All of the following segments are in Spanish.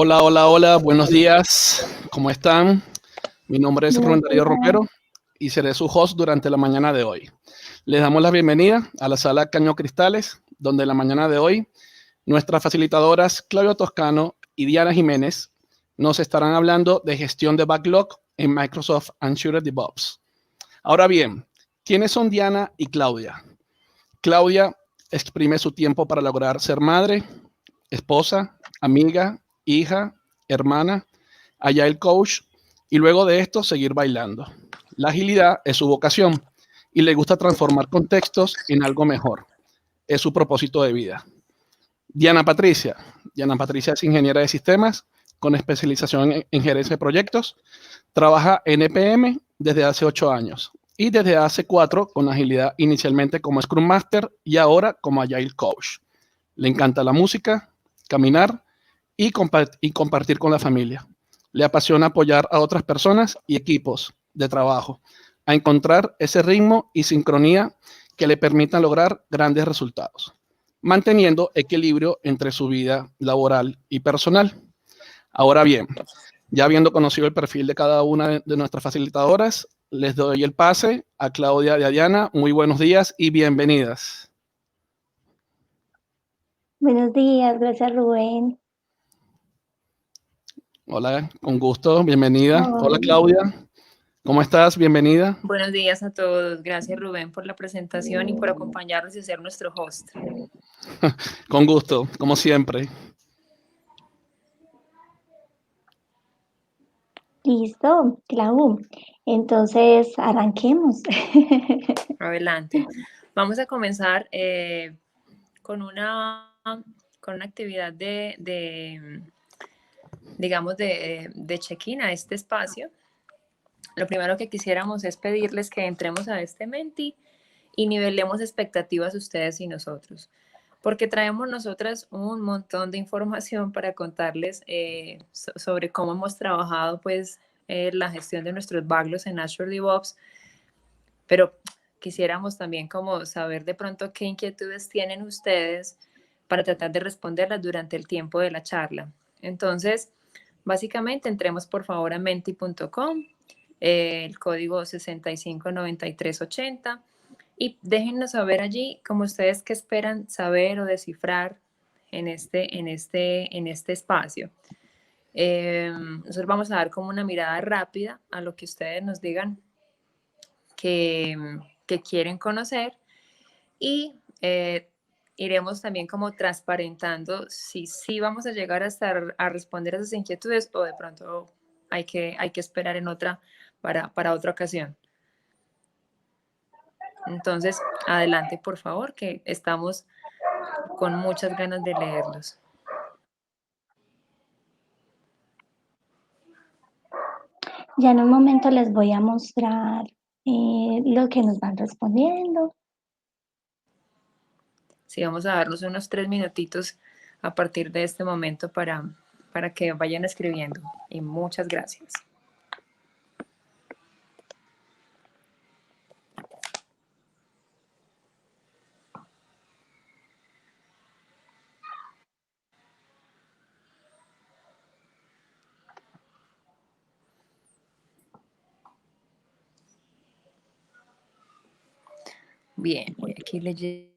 Hola, hola, hola, buenos días, ¿cómo están? Mi nombre es Buenos Rubén Darío días. Romero y seré su host durante la mañana de hoy. Les damos la bienvenida a la sala Caño Cristales, donde la mañana de hoy nuestras facilitadoras Claudio Toscano y Diana Jiménez nos estarán hablando de gestión de backlog en Microsoft Azure DevOps. Ahora bien, ¿quiénes son Diana y Claudia? Claudia exprime su tiempo para lograr ser madre, esposa, amiga, hija, hermana, Agile Coach y luego de esto seguir bailando. La agilidad es su vocación y le gusta transformar contextos en algo mejor. Es su propósito de vida. Diana Patricia. Diana Patricia es ingeniera de sistemas con especialización en gerencia de proyectos. Trabaja en EPM desde hace 8 años y desde hace 4 con agilidad inicialmente como Scrum Master y ahora como Agile Coach. Le encanta la música, caminar y compartir con la familia. Le apasiona apoyar a otras personas y equipos de trabajo a encontrar ese ritmo y sincronía que le permitan lograr grandes resultados, manteniendo equilibrio entre su vida laboral y personal. Ahora bien, ya habiendo conocido el perfil de cada una de nuestras facilitadoras, les doy el pase a Claudia y a Diana. Muy buenos días y bienvenidas. Buenos días, gracias Rubén. Hola, con gusto, bienvenida. Hola Hola. Claudia, ¿cómo estás? Bienvenida. Buenos días a todos. Gracias Rubén por la presentación y por acompañarnos y ser nuestro host. Con gusto, como siempre. Listo, Clau. Entonces, arranquemos. Adelante. Vamos a comenzar con una actividad digamos, de check-in a este espacio. Lo primero que quisiéramos es pedirles que entremos a este Menti y nivelemos expectativas ustedes y nosotros, porque traemos nosotras un montón de información para contarles sobre cómo hemos trabajado pues la gestión de nuestros backlogs en Azure DevOps, pero quisiéramos también como saber de pronto qué inquietudes tienen ustedes para tratar de responderlas durante el tiempo de la charla. Entonces, básicamente entremos por favor a menti.com, el código 659380, y déjennos saber allí como ustedes qué esperan saber o descifrar en este espacio. Nosotros vamos a dar como una mirada rápida a lo que ustedes nos digan que quieren conocer y iremos también como transparentando si sí vamos a llegar a responder a esas inquietudes o de pronto hay que esperar en para otra ocasión. Entonces, adelante, por favor, que estamos con muchas ganas de leerlos. Ya en un momento les voy a mostrar lo que nos van respondiendo. Sí, vamos a darnos unos 3 minutitos a partir de este momento para que vayan escribiendo. Y muchas gracias. Bien, voy aquí leyendo.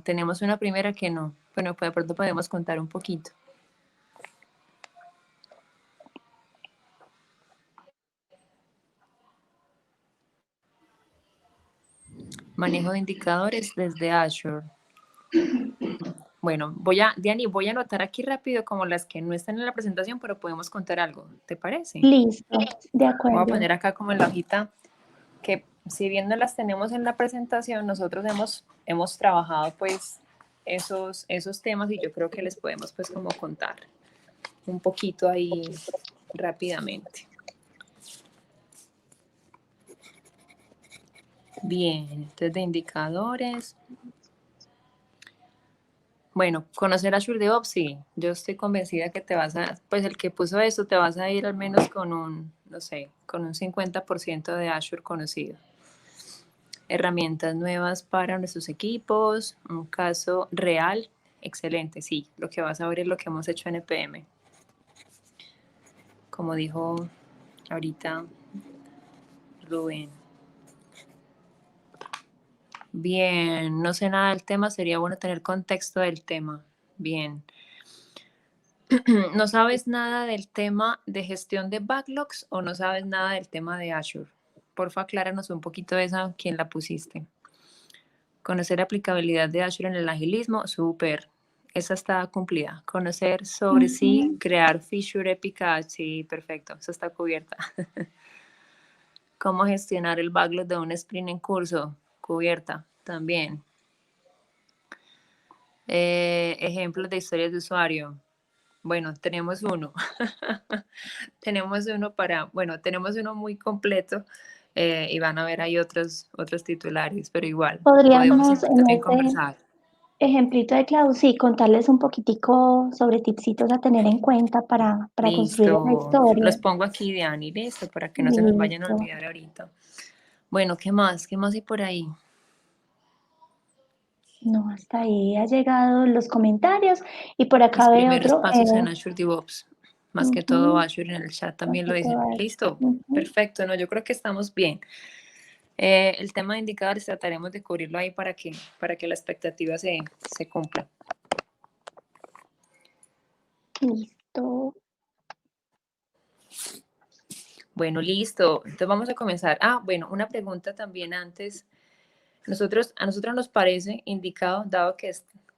Tenemos una primera que no. Bueno, pues de pronto podemos contar un poquito. Manejo de indicadores desde Azure. Bueno, Diani, voy a anotar aquí rápido como las que no están en la presentación, pero podemos contar algo. ¿Te parece? Listo, de acuerdo. Voy a poner acá como en la hojita que si bien no las tenemos en la presentación, nosotros hemos trabajado pues esos temas y yo creo que les podemos pues como contar un poquito ahí rápidamente. Bien, entonces de indicadores. Bueno, conocer Azure DevOps, sí. Yo estoy convencida que pues el que puso eso, te vas a ir al menos con un, no sé, con un 50% de Azure conocido. herramientas nuevas para nuestros equipos, un caso real, excelente, sí, lo que vas a ver es lo que hemos hecho en EPM. Como dijo ahorita Rubén. Bien, no sé nada del tema, sería bueno tener contexto del tema. Bien. ¿No sabes nada del tema de gestión de backlogs o no sabes nada del tema de Azure? Porfa, acláranos un poquito esa, ¿quién la pusiste? Conocer la aplicabilidad de Azure en el agilismo, súper. Esa está cumplida. Conocer sobre sí, crear feature épica, sí, perfecto, esa está cubierta. ¿Cómo gestionar el backlog de un sprint en curso? Cubierta, también. Ejemplos de historias de usuario. Bueno, tenemos uno. Tenemos uno muy completo y van a ver ahí otros titulares, pero igual podemos Podríamos siempre en también ese conversar. ejemplito de Clau, sí, contarles un poquitico sobre tipsitos a tener en cuenta para construir esa Listo. historia. Los pongo aquí, Diani, listo, para que no se nos vayan a Listo. olvidar ahorita. Bueno, ¿qué más? ¿Qué más hay por ahí? No, hasta ahí ha llegado los comentarios y por Mis acá veo primeros otro. pasos en Azure DevOps. Más que todo Ujú, Azure en el chat más también lo que dicen. todo, Listo. ujú. Perfecto. No, yo creo que estamos bien. El tema de indicadores trataremos de cubrirlo ahí para que la expectativa se cumpla. Listo. Bueno, listo. Entonces vamos a comenzar. Bueno, una pregunta también antes. A nosotros nos parece indicado, dado que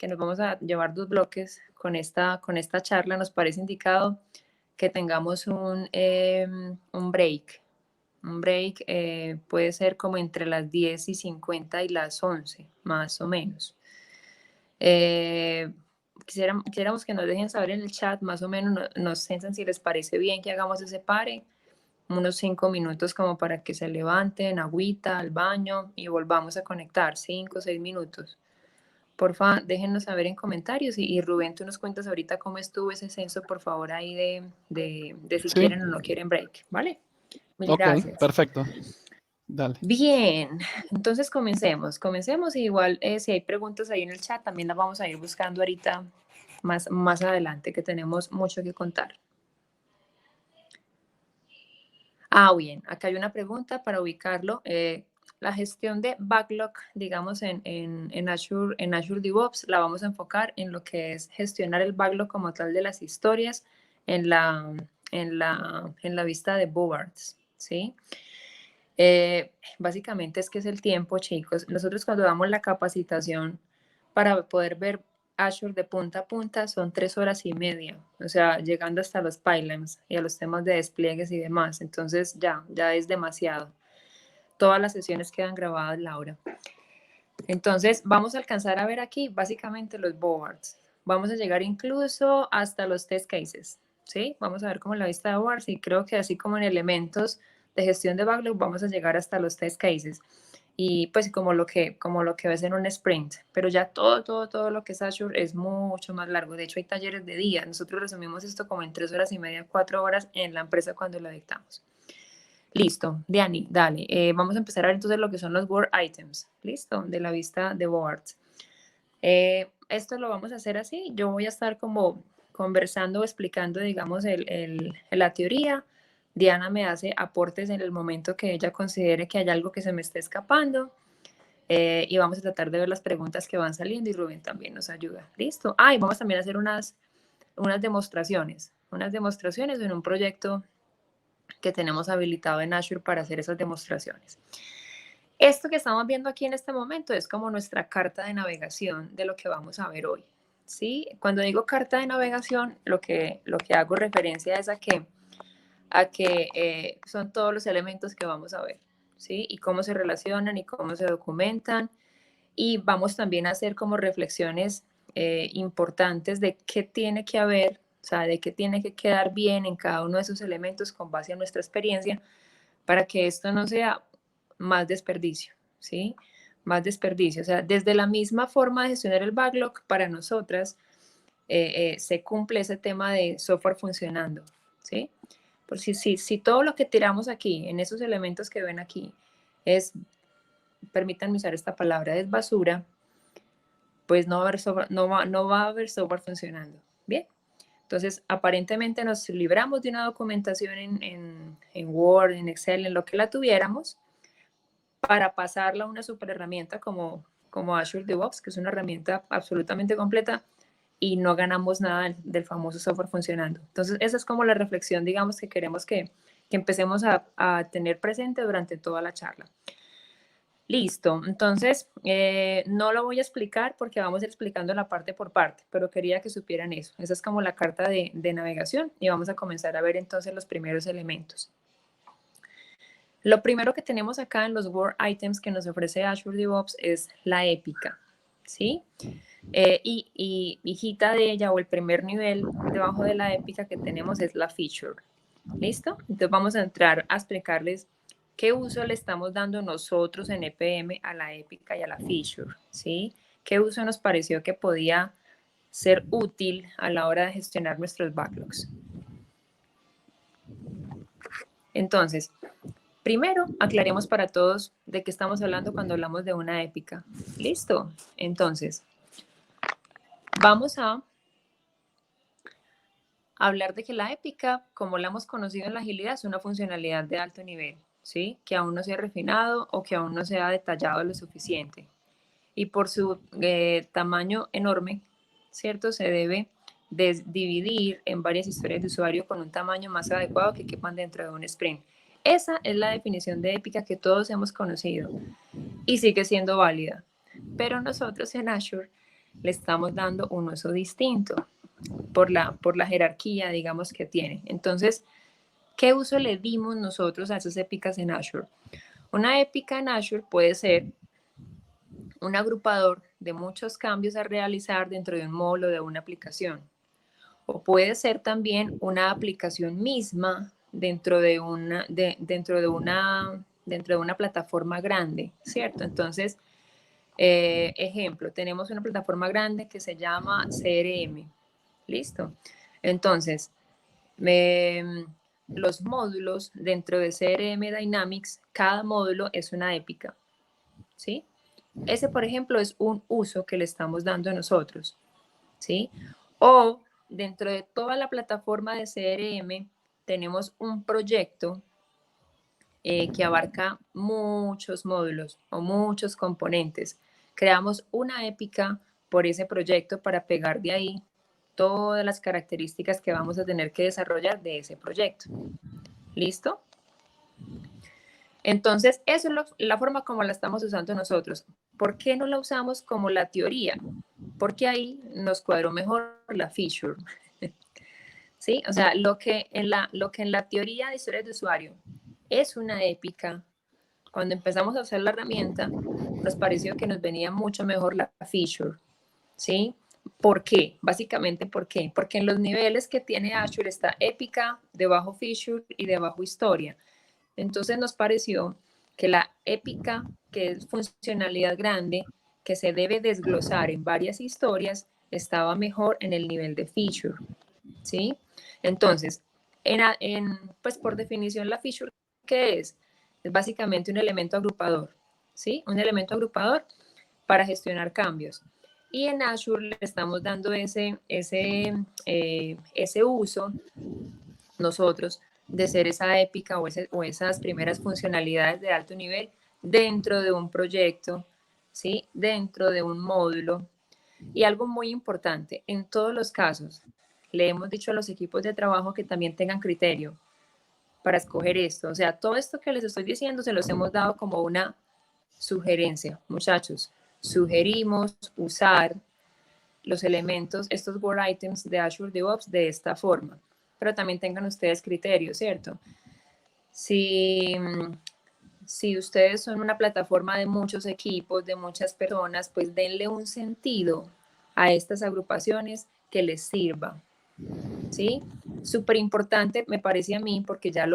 nos vamos a llevar 2 bloques con esta charla, nos parece indicado que tengamos un break. Un break puede ser como entre las 10:50 y las 11, más o menos. Quisiéramos que nos dejen saber en el chat, más o menos, nos piensan si les parece bien que hagamos ese pare, unos 5 minutos como para que se levanten, agüita, al baño y volvamos a conectar, 5 o 6 minutos. Porfa, déjenos saber en comentarios y Rubén, tú nos cuentas ahorita cómo estuvo ese censo, por favor, ahí de si Sí, quieren o no quieren break, ¿vale? Mil ok, gracias. perfecto. Dale. Bien, entonces comencemos y igual si hay preguntas ahí en el chat también las vamos a ir buscando ahorita más adelante, que tenemos mucho que contar. Bien, acá hay una pregunta para ubicarlo. La gestión de backlog, digamos, en Azure DevOps, la vamos a enfocar en lo que es gestionar el backlog como tal de las historias en la vista de boards, ¿sí? Básicamente es que es el tiempo, chicos. Nosotros cuando damos la capacitación para poder ver Azure de punta a punta son 3 horas y media, o sea, llegando hasta los pipelines y a los temas de despliegues y demás. Entonces ya es demasiado. Todas las sesiones quedan grabadas, Laura. Entonces vamos a alcanzar a ver aquí básicamente los boards. Vamos a llegar incluso hasta los test cases, ¿sí? Vamos a ver como la vista de boards y creo que así como en elementos de gestión de backlog vamos a llegar hasta los test cases y pues como lo que ves en un sprint, pero ya todo lo que es Azure es mucho más largo. De hecho hay talleres de día. Nosotros resumimos esto como en 3 horas y media, 4 horas en la empresa cuando lo dictamos. Listo, Diani, dale. Vamos a empezar a ver entonces lo que son los board items. Listo, de la vista de boards. Esto lo vamos a hacer así. Yo voy a estar como conversando o explicando, digamos, la teoría. Diana me hace aportes en el momento que ella considere que hay algo que se me esté escapando. Y vamos a tratar de ver las preguntas que van saliendo y Rubén también nos ayuda. Listo. Y vamos también a hacer unas demostraciones en un proyecto que tenemos habilitado en Azure para hacer esas demostraciones. Esto que estamos viendo aquí en este momento es como nuestra carta de navegación de lo que vamos a ver hoy. ¿Sí? Cuando digo carta de navegación, lo que hago referencia es a que son todos los elementos que vamos a ver, ¿sí? Y cómo se relacionan y cómo se documentan. Y vamos también a hacer como reflexiones importantes de qué tiene que haber, o sea, de qué tiene que quedar bien en cada uno de esos elementos con base a nuestra experiencia para que esto no sea más desperdicio, ¿sí? Más desperdicio. O sea, desde la misma forma de gestionar el backlog, para nosotras se cumple ese tema de software funcionando, ¿sí? Por si todo lo que tiramos aquí, en esos elementos que ven aquí, es permítanme usar esta palabra, es basura, pues no va a haber software funcionando. Bien, entonces aparentemente nos libramos de una documentación en Word, en Excel, en lo que la tuviéramos, para pasarla a una super herramienta como Azure DevOps, que es una herramienta absolutamente completa, y no ganamos nada del famoso software funcionando. Entonces, esa es como la reflexión, digamos, que queremos que empecemos a tener presente durante toda la charla. Listo, entonces no lo voy a explicar porque vamos a ir explicando la parte por parte, pero quería que supieran eso. Esa es como la carta de navegación y vamos a comenzar a ver entonces los primeros elementos. Lo primero que tenemos acá en los Word Items que nos ofrece Azure DevOps es la épica, ¿sí? Y hijita de ella o el primer nivel debajo de la épica que tenemos es la feature. ¿Listo? Entonces vamos a entrar a explicarles qué uso le estamos dando nosotros en EPM a la épica y a la feature, ¿sí? ¿Qué uso nos pareció que podía ser útil a la hora de gestionar nuestros backlogs? Entonces, primero, aclaremos para todos de qué estamos hablando cuando hablamos de una épica. ¿Listo? Entonces, vamos a hablar de que la épica, como la hemos conocido en la agilidad, es una funcionalidad de alto nivel, ¿sí? Que aún no se ha refinado o que aún no se ha detallado lo suficiente. Y por su tamaño enorme, ¿cierto? Se debe dividir en varias historias de usuario con un tamaño más adecuado que quepan dentro de un sprint. Esa es la definición de épica que todos hemos conocido y sigue siendo válida. Pero nosotros en Azure le estamos dando un uso distinto por la jerarquía, digamos, que tiene. Entonces, ¿qué uso le dimos nosotros a esas épicas en Azure? Una épica en Azure puede ser un agrupador de muchos cambios a realizar dentro de un módulo de una aplicación. O puede ser también una aplicación misma dentro de una plataforma grande, ¿cierto? Entonces, ejemplo, tenemos una plataforma grande que se llama CRM. ¿Listo? Entonces, los módulos dentro de CRM Dynamics, cada módulo es una épica, ¿sí? Ese, por ejemplo, es un uso que le estamos dando a nosotros, ¿sí? O dentro de toda la plataforma de CRM tenemos un proyecto que abarca muchos módulos o muchos componentes. Creamos una épica por ese proyecto para pegar de ahí todas las características que vamos a tener que desarrollar de ese proyecto. ¿Listo? Entonces, eso es la forma como la estamos usando nosotros. ¿Por qué no la usamos como la teoría? Porque ahí nos cuadró mejor la feature. ¿Sí? O sea, lo que en la teoría de historias de usuario es una épica, cuando empezamos a usar la herramienta, nos pareció que nos venía mucho mejor la feature. ¿Sí? ¿Por qué? Básicamente, ¿por qué? Porque en los niveles que tiene Azure está épica, debajo feature y debajo historia. Entonces nos pareció que la épica, que es funcionalidad grande, que se debe desglosar en varias historias, estaba mejor en el nivel de feature, ¿sí? Entonces, pues por definición la feature, ¿qué es? Es básicamente un elemento agrupador, ¿sí? Un elemento agrupador para gestionar cambios. Y en Azure le estamos dando ese uso nosotros de ser esa épica o esas primeras funcionalidades de alto nivel dentro de un proyecto, ¿sí? Dentro de un módulo. Y algo muy importante, en todos los casos, le hemos dicho a los equipos de trabajo que también tengan criterio para escoger esto. O sea, todo esto que les estoy diciendo se los hemos dado como una sugerencia. Muchachos, sugerimos usar los elementos, estos Word Items de Azure DevOps de esta forma, pero también tengan ustedes criterios, ¿cierto? Si ustedes son una plataforma de muchos equipos, de muchas personas, pues denle un sentido a estas agrupaciones que les sirva, ¿sí? Súper importante, me parece a mí, porque ya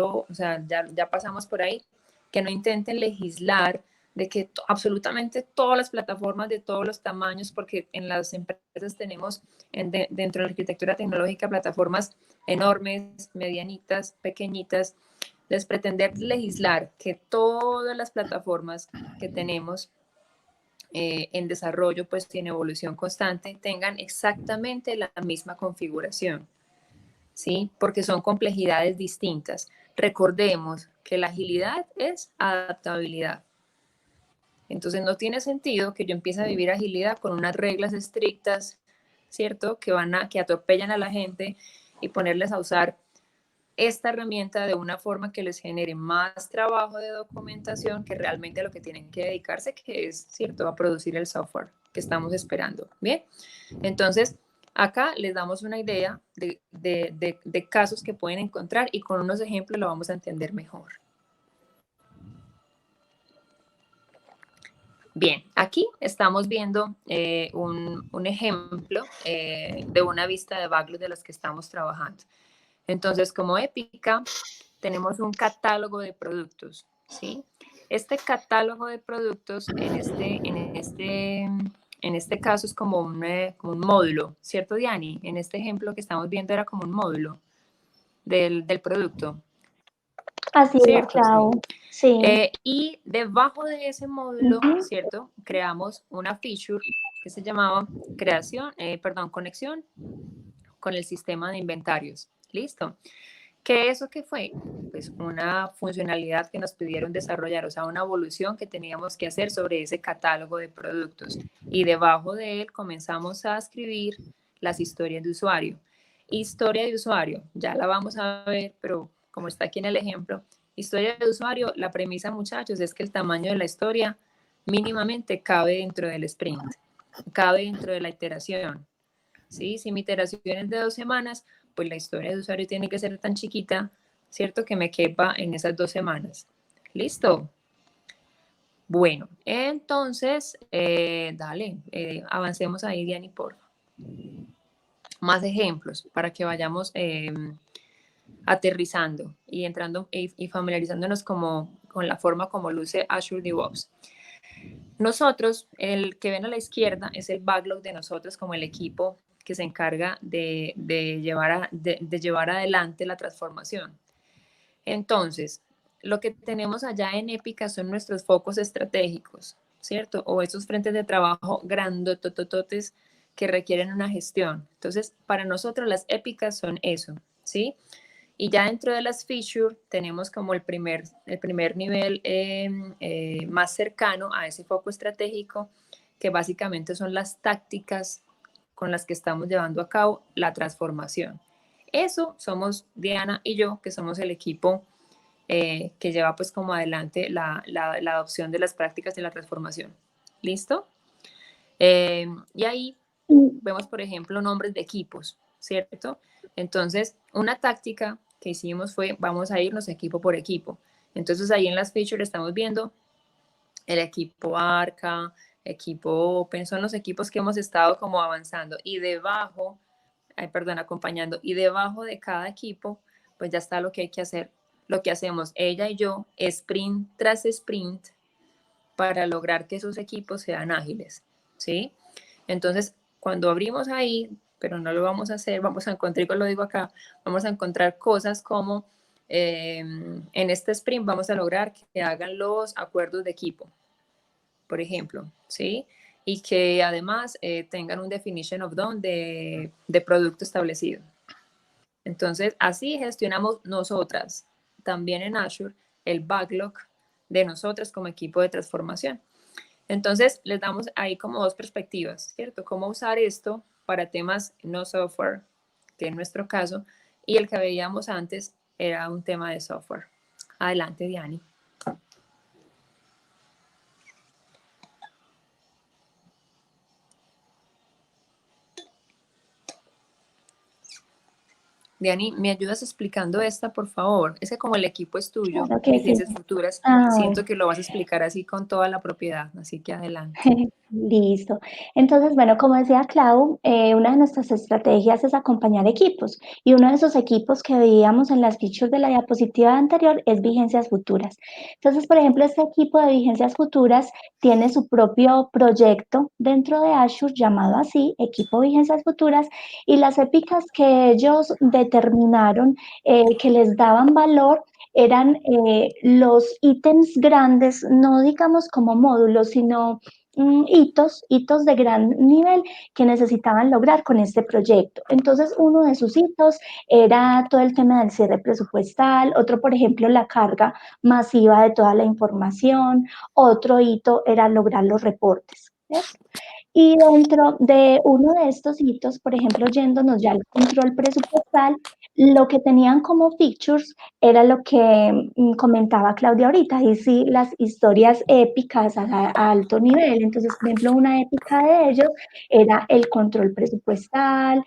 pasamos por ahí, que no intenten legislar de que absolutamente todas las plataformas de todos los tamaños, porque en las empresas tenemos dentro de la arquitectura tecnológica plataformas enormes, medianitas, pequeñitas, es pretender legislar que todas las plataformas que tenemos en desarrollo, pues en evolución constante, tengan exactamente la misma configuración, ¿sí? Porque son complejidades distintas. Recordemos que la agilidad es adaptabilidad. Entonces no tiene sentido que yo empiece a vivir agilidad con unas reglas estrictas, ¿cierto? Que atropellan a la gente y ponerles a usar esta herramienta de una forma que les genere más trabajo de documentación que realmente a lo que tienen que dedicarse, que es, ¿cierto?, a producir el software que estamos esperando. Bien, entonces acá les damos una idea de casos que pueden encontrar y con unos ejemplos lo vamos a entender mejor. Bien, aquí estamos viendo un ejemplo de una vista de backlog de las que estamos trabajando. Entonces, como Épica, tenemos un catálogo de productos, ¿sí? Este catálogo de productos en este caso es como un módulo, ¿cierto, Diani? En este ejemplo que estamos viendo era como un módulo del producto. Así es, Clau. Sí. Y debajo de ese módulo, ¿cierto? Creamos una feature que se llamaba conexión con el sistema de inventarios. ¿Listo? ¿Qué eso qué fue? Pues una funcionalidad que nos pidieron desarrollar, o sea, una evolución que teníamos que hacer sobre ese catálogo de productos. Y debajo de él comenzamos a escribir las historias de usuario. Historia de usuario, ya la vamos a ver, pero como está aquí en el ejemplo, historia de usuario, la premisa, muchachos, es que el tamaño de la historia mínimamente cabe dentro del sprint, cabe dentro de la iteración. ¿Sí? Si mi iteración es de 2 semanas, pues la historia de usuario tiene que ser tan chiquita, ¿cierto? Que me quepa en esas 2 semanas. ¿Listo? Bueno, entonces, dale, avancemos ahí, Diani, por más ejemplos para que vayamos aterrizando y entrando y familiarizándonos con la forma como luce Azure DevOps. Nosotros, el que ven a la izquierda es el backlog de nosotros como el equipo que se encarga de llevar adelante la transformación. Entonces, lo que tenemos allá en Épica son nuestros focos estratégicos, ¿cierto? O esos frentes de trabajo grandotototes que requieren una gestión. Entonces, para nosotros las épicas son eso, ¿sí? Y ya dentro de las features tenemos como el primer nivel más cercano a ese foco estratégico, que básicamente son las tácticas con las que estamos llevando a cabo la transformación. Eso somos Diana y yo, que somos el equipo que lleva pues como adelante la adopción de las prácticas de la transformación. ¿Listo? Y ahí vemos, por ejemplo, nombres de equipos, ¿cierto? Entonces, una táctica que hicimos fue, vamos a irnos equipo por equipo. Entonces, ahí en las features estamos viendo el equipo Arca, equipo Open, son los equipos que hemos estado como avanzando. Y debajo, acompañando, y debajo de cada equipo, pues ya está lo que hay que hacer, lo que hacemos ella y yo, sprint tras sprint, para lograr que esos equipos sean ágiles, ¿sí? Entonces, cuando abrimos ahí, pero no lo vamos a hacer, vamos a encontrar, y lo digo acá, vamos a encontrar cosas como en este sprint vamos a lograr que hagan los acuerdos de equipo, por ejemplo, ¿sí? Y que además tengan un definition of done de producto establecido. Entonces, así gestionamos nosotras, también en Azure, el backlog de nosotras como equipo de transformación. Entonces, les damos ahí como 2 perspectivas, ¿cierto? Cómo usar esto para temas no software, que en nuestro caso, y el que veíamos antes era un tema de software. Adelante, Diani. Diani, ¿me ayudas explicando esta, por favor? Es que como el equipo es tuyo, Claro que Vigencias sí. Futuras, Ah, siento que lo vas a explicar así con toda la propiedad, así que adelante. Listo. Entonces, bueno, como decía Clau, una de nuestras estrategias es acompañar equipos y uno de esos equipos que veíamos en las features de la diapositiva anterior es vigencias futuras. Entonces, por ejemplo, este equipo de vigencias futuras tiene su propio proyecto dentro de Azure llamado así, equipo vigencias futuras, y las épicas que ellos determinaron que les daban valor eran los ítems grandes, no digamos como módulos, sino hitos de gran nivel que necesitaban lograr con este proyecto. Entonces, uno de sus hitos era todo el tema del cierre presupuestal, otro, por ejemplo, la carga masiva de toda la información, otro hito era lograr los reportes. ¿Ves? Y dentro de uno de estos hitos, por ejemplo, yéndonos ya al control presupuestal, lo que tenían como features era lo que comentaba Claudia ahorita, y sí, las historias épicas a alto nivel. Entonces, por ejemplo, una épica de ellos era el control presupuestal,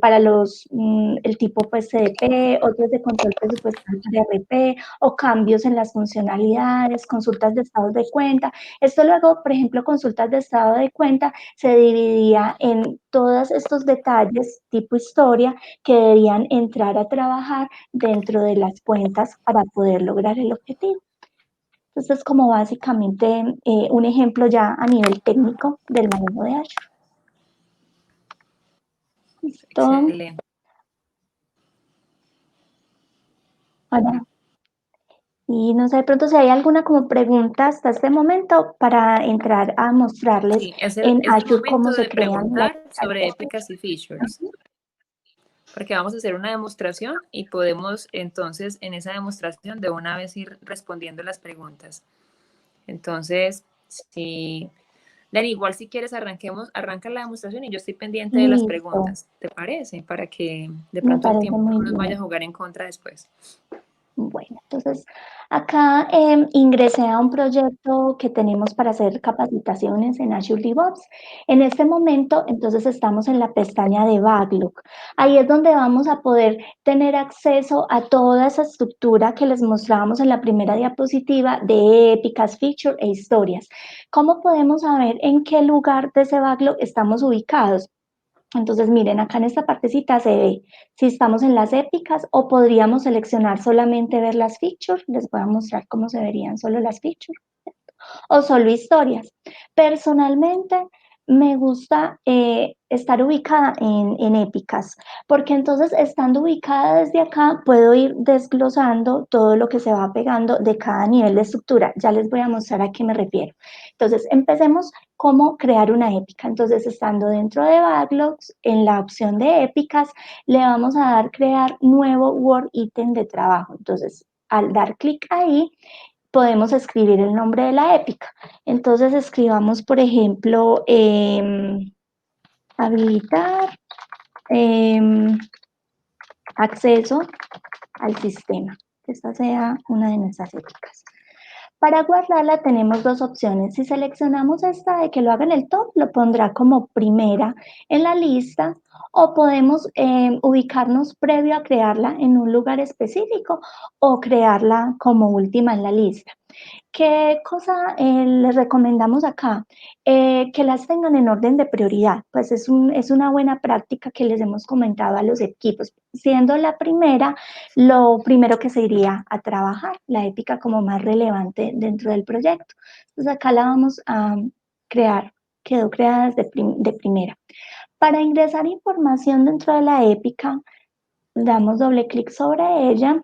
para el tipo pues, CDP, otros de control presupuestal para RP, o cambios en las funcionalidades, consultas de estados de cuenta. Esto luego, por ejemplo, consultas de estado de cuenta, se dividía en todos estos detalles tipo historia que debían entrar a trabajar dentro de las cuentas para poder lograr el objetivo. Entonces, es como básicamente un ejemplo ya a nivel técnico del manejo de Azure. ¿Listo? Excelente. Ahora, y no sé, de pronto si hay alguna como pregunta hasta este momento para entrar a mostrarles Sí, es el en Azure momento cómo se de crean las preguntar sobre épicas y features, porque vamos a hacer una demostración y podemos entonces en esa demostración de una vez ir respondiendo las preguntas. Entonces, si Dani, igual si quieres arranca la demostración y yo estoy pendiente de las Listo, preguntas, ¿te parece? Para que de me pronto el parece tiempo muy no nos vaya bien. a jugar en contra después. Bueno, entonces acá ingresé a un proyecto que tenemos para hacer capacitaciones en Azure DevOps. En este momento, entonces estamos en la pestaña de Backlog. Ahí es donde vamos a poder tener acceso a toda esa estructura que les mostrábamos en la primera diapositiva de épicas, feature e historias. ¿Cómo podemos saber en qué lugar de ese Backlog estamos ubicados? Entonces, miren, acá en esta partecita se ve si estamos en las épicas o podríamos seleccionar solamente ver las features. Les voy a mostrar cómo se verían solo las features o solo historias. Personalmente, me gusta estar ubicada en épicas, porque entonces estando ubicada desde acá, puedo ir desglosando todo lo que se va pegando de cada nivel de estructura. Ya les voy a mostrar a qué me refiero. Entonces, empecemos cómo crear una épica. Entonces, estando dentro de Backlogs, en la opción de épicas, le vamos a dar crear nuevo Word ítem de trabajo. Entonces, al dar clic ahí, podemos escribir el nombre de la épica. Entonces escribamos, por ejemplo, habilitar acceso al sistema. Que esta sea una de nuestras épicas. Para guardarla tenemos dos opciones. Si seleccionamos esta de que lo haga en el top, lo pondrá como primera en la lista, o podemos ubicarnos previo a crearla en un lugar específico o crearla como última en la lista. ¿Qué cosa les recomendamos acá? Que las tengan en orden de prioridad, pues es una buena práctica que les hemos comentado a los equipos. Siendo la primera, lo primero que se iría a trabajar, la épica como más relevante dentro del proyecto. Entonces acá la vamos a crear, quedó creada de primera. Para ingresar información dentro de la épica, damos doble clic sobre ella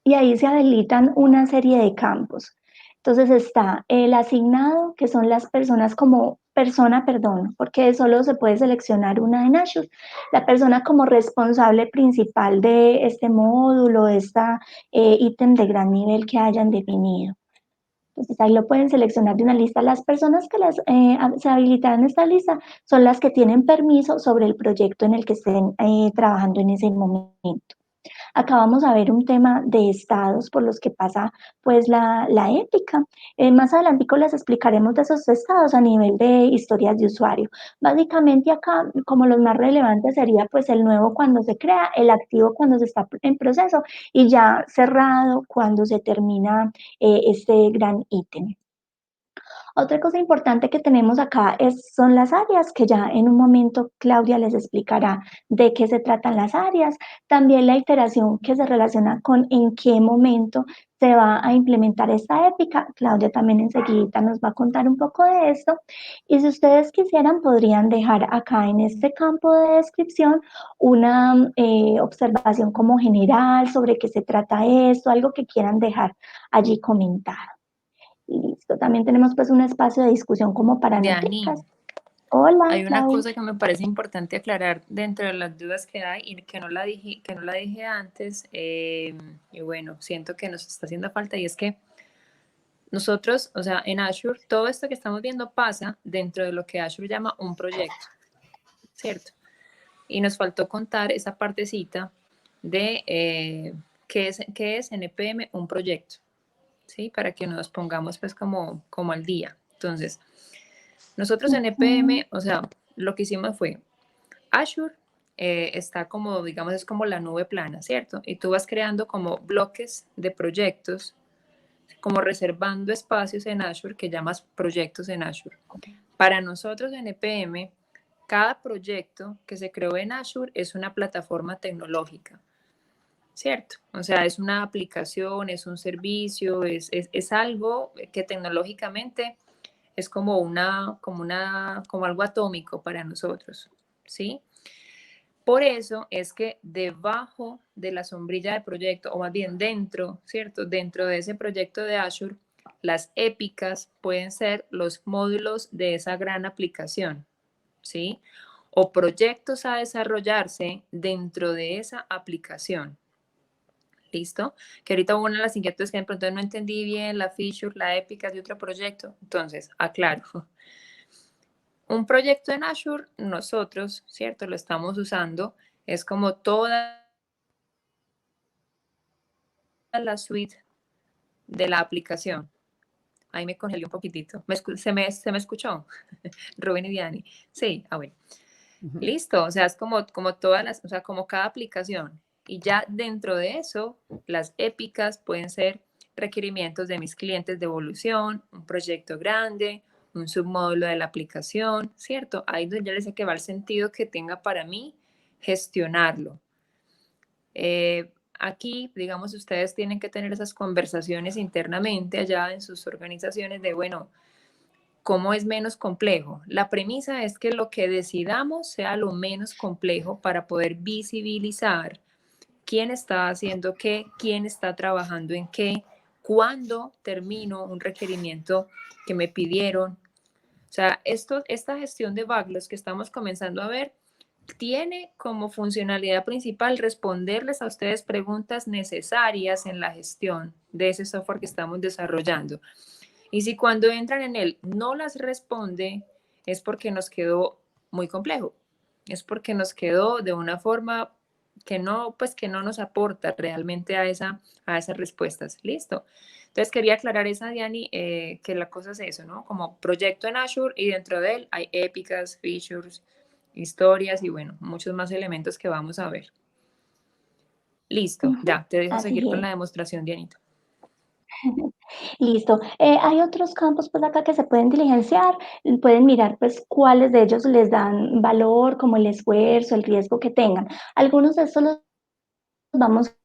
y ahí se habilitan una serie de campos. Entonces está el asignado, que son las personas como persona, perdón, porque solo se puede seleccionar una en Azure. La persona como responsable principal de este módulo, esta ítem de gran nivel que hayan definido. Entonces ahí lo pueden seleccionar de una lista. Las personas que se habilitan en esta lista son las que tienen permiso sobre el proyecto en el que estén trabajando en ese momento. Acá vamos a ver un tema de estados por los que pasa pues la épica. Más adelante les explicaremos de esos estados a nivel de historias de usuario. Básicamente acá, como los más relevantes sería pues el nuevo cuando se crea, el activo cuando se está en proceso y ya cerrado cuando se termina este gran ítem. Otra cosa importante que tenemos acá son las áreas, que ya en un momento Claudia les explicará de qué se tratan las áreas. También la iteración que se relaciona con en qué momento se va a implementar esta épica. Claudia también enseguida nos va a contar un poco de esto. Y si ustedes quisieran, podrían dejar acá en este campo de descripción una observación como general sobre qué se trata esto, algo que quieran dejar allí comentado. Listo, también tenemos pues un espacio de discusión como para Diani, noticas. Hola, hay una Clau. cosa que me parece importante aclarar dentro de las dudas que hay y que no la dije antes, y bueno, siento que nos está haciendo falta, y es que nosotros, o sea, en Azure, todo esto que estamos viendo pasa dentro de lo que Azure llama un proyecto, ¿cierto? Y nos faltó contar esa partecita de qué es NPM un proyecto, ¿sí? Para que nos pongamos pues como al día. Entonces, nosotros en NPM, o sea, lo que hicimos fue, Azure está como, digamos, es como la nube plana, ¿cierto? Y tú vas creando como bloques de proyectos, como reservando espacios en Azure que llamas proyectos en Azure. Para nosotros en EPM, cada proyecto que se creó en Azure es una plataforma tecnológica, ¿cierto? O sea, es una aplicación, es un servicio, es algo que tecnológicamente es como algo atómico para nosotros, ¿sí? Por eso es que debajo de la sombrilla del proyecto, o más bien dentro, ¿cierto? Dentro de ese proyecto de Azure, las épicas pueden ser los módulos de esa gran aplicación, ¿sí? O proyectos a desarrollarse dentro de esa aplicación. ¿Listo? Que ahorita hubo una de las inquietudes que de pronto no entendí bien la feature, la épica de otro proyecto. Entonces, aclaro. Un proyecto en Azure, nosotros, ¿cierto? Lo estamos usando, es como toda la suite de la aplicación. Ahí me congelé un poquitito. ¿Se me escuchó? Rubén y Diani. Sí, bueno. Listo, o sea, es como todas las, o sea, como cada aplicación. Y ya dentro de eso, las épicas pueden ser requerimientos de mis clientes de evolución, un proyecto grande, un submódulo de la aplicación, ¿cierto? Ahí donde ya les sé que va el sentido que tenga para mí gestionarlo. Aquí, digamos, ustedes tienen que tener esas conversaciones internamente allá en sus organizaciones de, bueno, ¿cómo es menos complejo? La premisa es que lo que decidamos sea lo menos complejo para poder visibilizar quién está haciendo qué, quién está trabajando en qué, cuándo termino un requerimiento que me pidieron. O sea, esta gestión de backlogs que estamos comenzando a ver tiene como funcionalidad principal responderles a ustedes preguntas necesarias en la gestión de ese software que estamos desarrollando. Y si cuando entran en él no las responde, es porque nos quedó muy complejo, es porque nos quedó de una forma que no, pues que no nos aporta realmente a esas respuestas. Listo. Entonces quería aclarar esa, Diani, que la cosa es eso, ¿no? Como proyecto en Azure y dentro de él hay épicas, features, historias y bueno, muchos más elementos que vamos a ver. Listo, ya, te dejo seguir Así con es. la demostración, Dianita. Listo. Hay otros campos pues acá que se pueden diligenciar, pueden mirar pues cuáles de ellos les dan valor, como el esfuerzo, el riesgo que tengan. Algunos de estos los vamos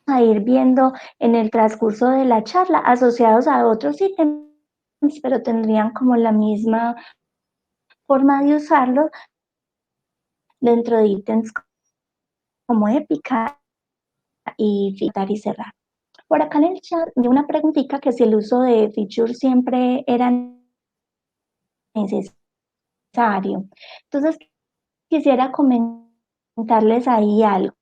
a ir viendo en el transcurso de la charla, asociados a otros ítems, pero tendrían como la misma forma de usarlo dentro de ítems como épica y fitar y cerrar. Por acá en el chat vi una preguntita que si el uso de feature siempre era necesario. Entonces, quisiera comentarles ahí algo.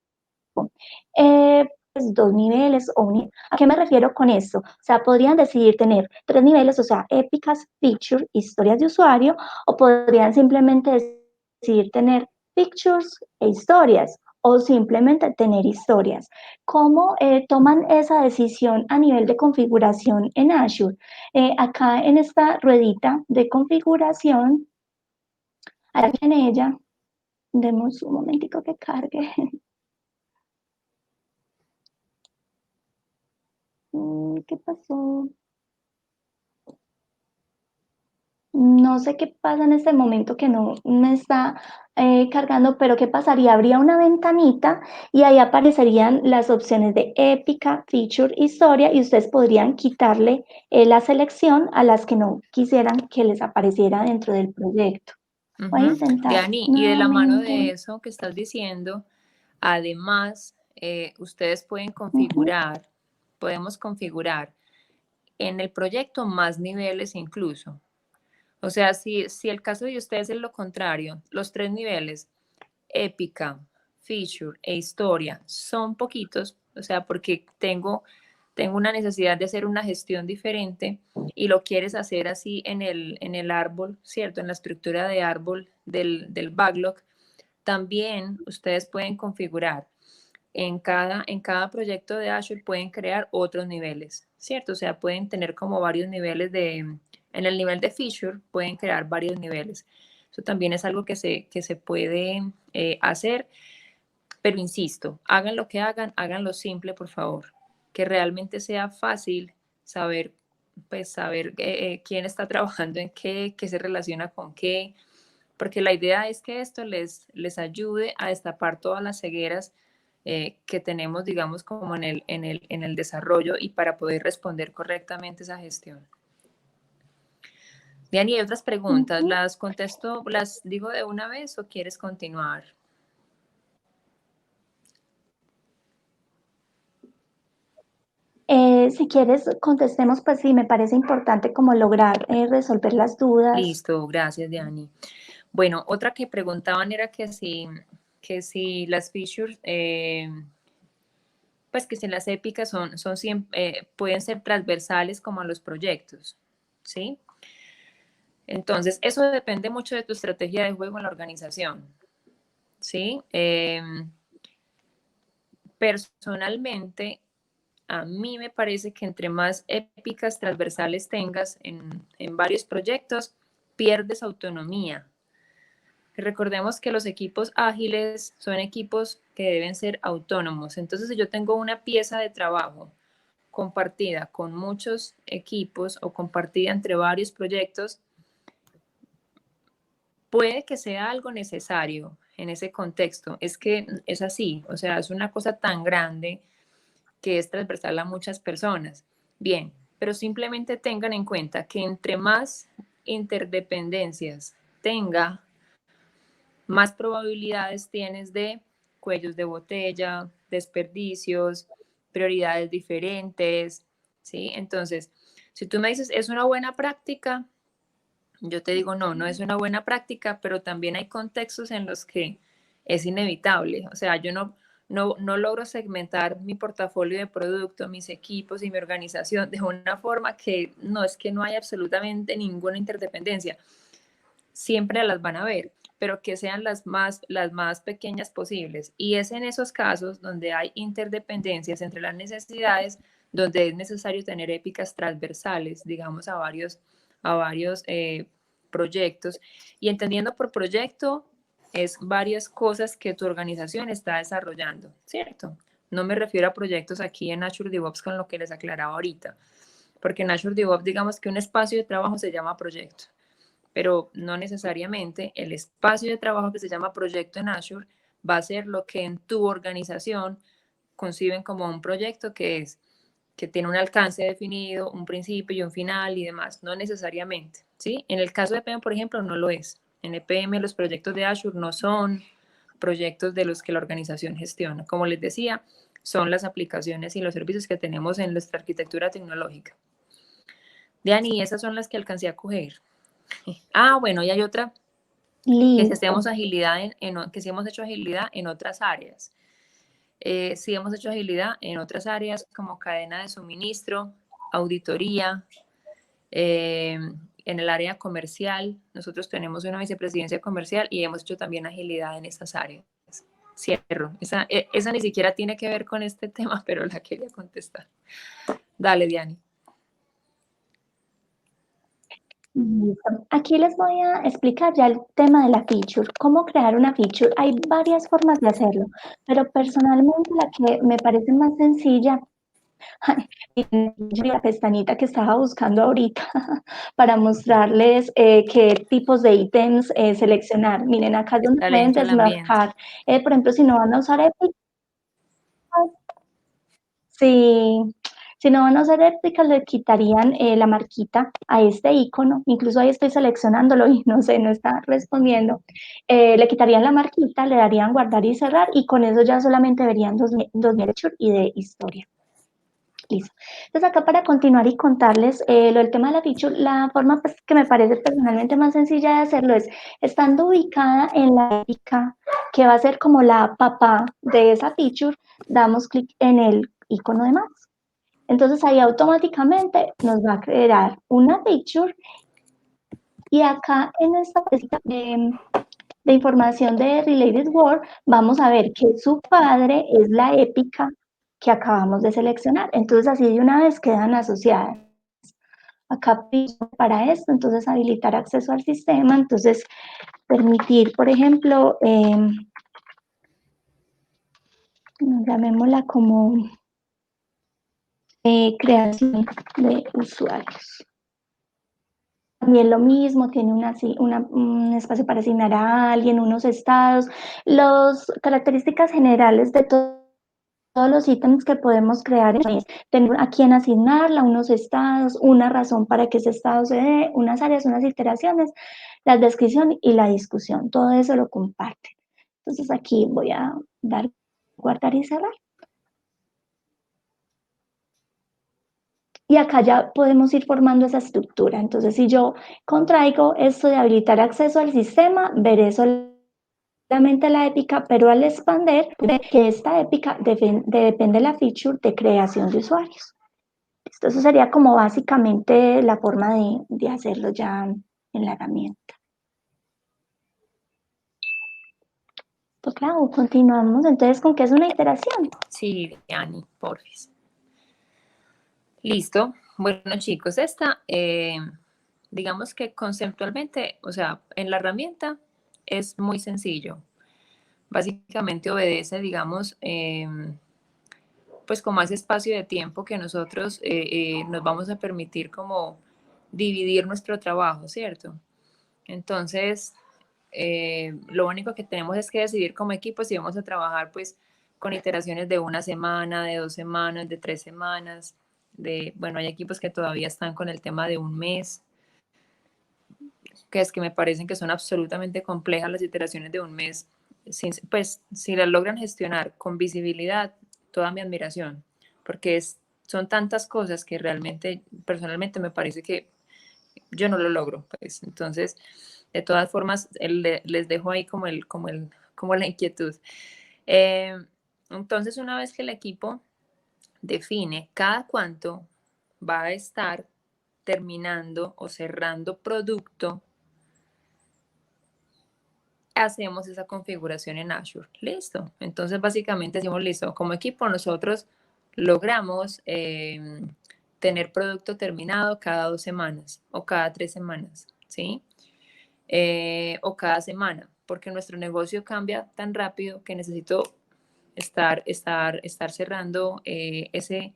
Pues, dos niveles o un... ¿A qué me refiero con esto? O sea, podrían decidir tener tres niveles, o sea, épicas, feature, historias de usuario, o podrían simplemente decidir tener pictures e historias, o simplemente tener historias. ¿Cómo toman esa decisión a nivel de configuración en Azure? Acá en esta ruedita de configuración, aquí en ella, demos un momentico que cargue. ¿Qué pasó? no sé qué pasa en este momento que no me está cargando, pero ¿qué pasaría? Habría una ventanita y ahí aparecerían las opciones de épica, feature, historia, y ustedes podrían quitarle la selección a las que no quisieran que les apareciera dentro del proyecto. Voy a intentar Diani, y de la mano de nuevamente. eso que estás diciendo, además, ustedes pueden configurar, podemos configurar en el proyecto más niveles incluso. O sea, si el caso de ustedes es lo contrario, los 3 niveles, épica, feature e historia, son poquitos, o sea, porque tengo una necesidad de hacer una gestión diferente y lo quieres hacer así en el árbol, ¿cierto? En la estructura de árbol del backlog, también ustedes pueden configurar en cada proyecto de Azure pueden crear otros niveles, ¿cierto? O sea, pueden tener como varios niveles en el nivel de feature pueden crear varios niveles. Eso también es algo que se puede hacer, pero insisto, hagan lo que hagan, háganlo simple, por favor, que realmente sea fácil saber, pues, saber quién está trabajando en qué se relaciona con qué, porque la idea es que esto les ayude a destapar todas las cegueras que tenemos, digamos, como en el desarrollo y para poder responder correctamente esa gestión. Diani, hay otras preguntas. ¿Las contesto, las digo de una vez o quieres continuar? Si quieres, contestemos, pues sí, me parece importante como lograr resolver las dudas. Listo, gracias, Diani. Bueno, otra que preguntaban era que si las features, pues que si las épicas son siempre, pueden ser transversales como a los proyectos, ¿sí? Entonces, eso depende mucho de tu estrategia de juego en la organización, ¿sí? Personalmente, a mí me parece que entre más épicas transversales tengas en varios proyectos, pierdes autonomía. Recordemos que los equipos ágiles son equipos que deben ser autónomos. Entonces, si yo tengo una pieza de trabajo compartida con muchos equipos o compartida entre varios proyectos, puede que sea algo necesario en ese contexto. Es que es así, o sea, es una cosa tan grande que es transversal a muchas personas. Bien, pero simplemente tengan en cuenta que entre más interdependencias tenga, más probabilidades tienes de cuellos de botella, desperdicios, prioridades diferentes, ¿sí? Entonces, si tú me dices, ¿es una buena práctica? Yo te digo, no, no es una buena práctica, pero también hay contextos en los que es inevitable. O sea, yo no logro segmentar mi portafolio de producto, mis equipos y mi organización de una forma que no es que no hay absolutamente ninguna interdependencia. Siempre las van a ver, pero que sean las más pequeñas posibles. Y es en esos casos donde hay interdependencias entre las necesidades, donde es necesario tener épicas transversales, digamos, a varios proyectos. Y entendiendo por proyecto, es varias cosas que tu organización está desarrollando, ¿cierto? No me refiero a proyectos aquí en Azure DevOps con lo que les aclaraba ahorita, porque en Azure DevOps, digamos que un espacio de trabajo se llama proyecto, pero no necesariamente el espacio de trabajo que se llama proyecto en Azure va a ser lo que en tu organización conciben como un proyecto que tiene un alcance definido, un principio y un final y demás, no necesariamente, ¿sí? En el caso de EPM, por ejemplo, no lo es. En EPM los proyectos de Azure no son proyectos de los que la organización gestiona. Como les decía, son las aplicaciones y los servicios que tenemos en nuestra arquitectura tecnológica. Diani, esas son las que alcancé a coger. Bueno, y hay otra que si hacemos agilidad que si hemos hecho agilidad en otras áreas. Si hemos hecho agilidad en otras áreas como cadena de suministro, auditoría, en el área comercial. Nosotros tenemos una vicepresidencia comercial y hemos hecho también agilidad en estas áreas. Cierro. Esa ni siquiera tiene que ver con este tema, pero la quería contestar. Dale, Diani. Aquí les voy a explicar ya el tema de la feature, cómo crear una feature. Hay varias formas de hacerlo, pero personalmente la que me parece más sencilla Y la pestañita que estaba buscando ahorita para mostrarles qué tipos de ítems seleccionar. Miren, acá es donde Está pueden lento el ambiente. desmarcar. Por ejemplo, si no van a usar Epic, si no van a usar Epic, le quitarían la marquita a este icono. Incluso ahí estoy seleccionándolo y no sé, no está respondiendo. Le quitarían la marquita, le darían guardar y cerrar, y con eso ya solamente verían 2000 feature y de historia. Listo. Entonces acá para continuar y contarles lo del tema de la feature, la forma pues, que me parece personalmente más sencilla de hacerlo es estando ubicada en la épica, que va a ser como la papá de esa feature, damos clic en el icono de más. Entonces ahí automáticamente nos va a crear una feature, y acá en esta pestaña de información de Related Word vamos a ver que su padre es la épica que acabamos de seleccionar. Entonces así de una vez quedan asociadas. Acá para esto, entonces habilitar acceso al sistema, entonces permitir, por ejemplo, llamémosla como creación de usuarios. También lo mismo, tiene un espacio para asignar a alguien, unos estados, las características generales de todos los ítems que podemos crear, tener a quién asignarla, unos estados, una razón para que ese estado se dé, unas áreas, unas iteraciones, la descripción y la discusión, todo eso lo comparten. Entonces aquí voy a dar guardar y cerrar. Y acá ya podemos ir formando esa estructura. Entonces, si yo contraigo esto de habilitar acceso al sistema, veré solamente la épica, pero al expander, que esta épica depende de la feature de creación de usuarios. Eso sería como básicamente la forma de hacerlo ya en la herramienta. Pues claro, continuamos entonces con qué es una iteración. Sí, Ani, porfis. Listo. Bueno, chicos, digamos que conceptualmente, o sea, en la herramienta es muy sencillo. Básicamente obedece, digamos, pues como ese espacio de tiempo que nosotros nos vamos a permitir como dividir nuestro trabajo, ¿cierto? Entonces, lo único que tenemos es que decidir como equipo si vamos a trabajar pues con iteraciones de 1 semana, de 2 semanas, de 3 semanas, bueno, hay equipos que todavía están con el tema de 1 mes, que es que me parecen que son absolutamente complejas las iteraciones de 1 mes. Pues si las logran gestionar con visibilidad, toda mi admiración, porque son tantas cosas que realmente, personalmente me parece que yo no lo logro, pues. Entonces, de todas formas, les dejo ahí como la inquietud. Entonces, una vez que el equipo define cada cuánto va a estar terminando o cerrando producto, hacemos esa configuración en Azure. Listo. Entonces, básicamente decimos, listo, como equipo nosotros logramos tener producto terminado cada 2 semanas o cada 3 semanas, ¿sí? O cada semana, porque nuestro negocio cambia tan rápido que necesito estar cerrando ese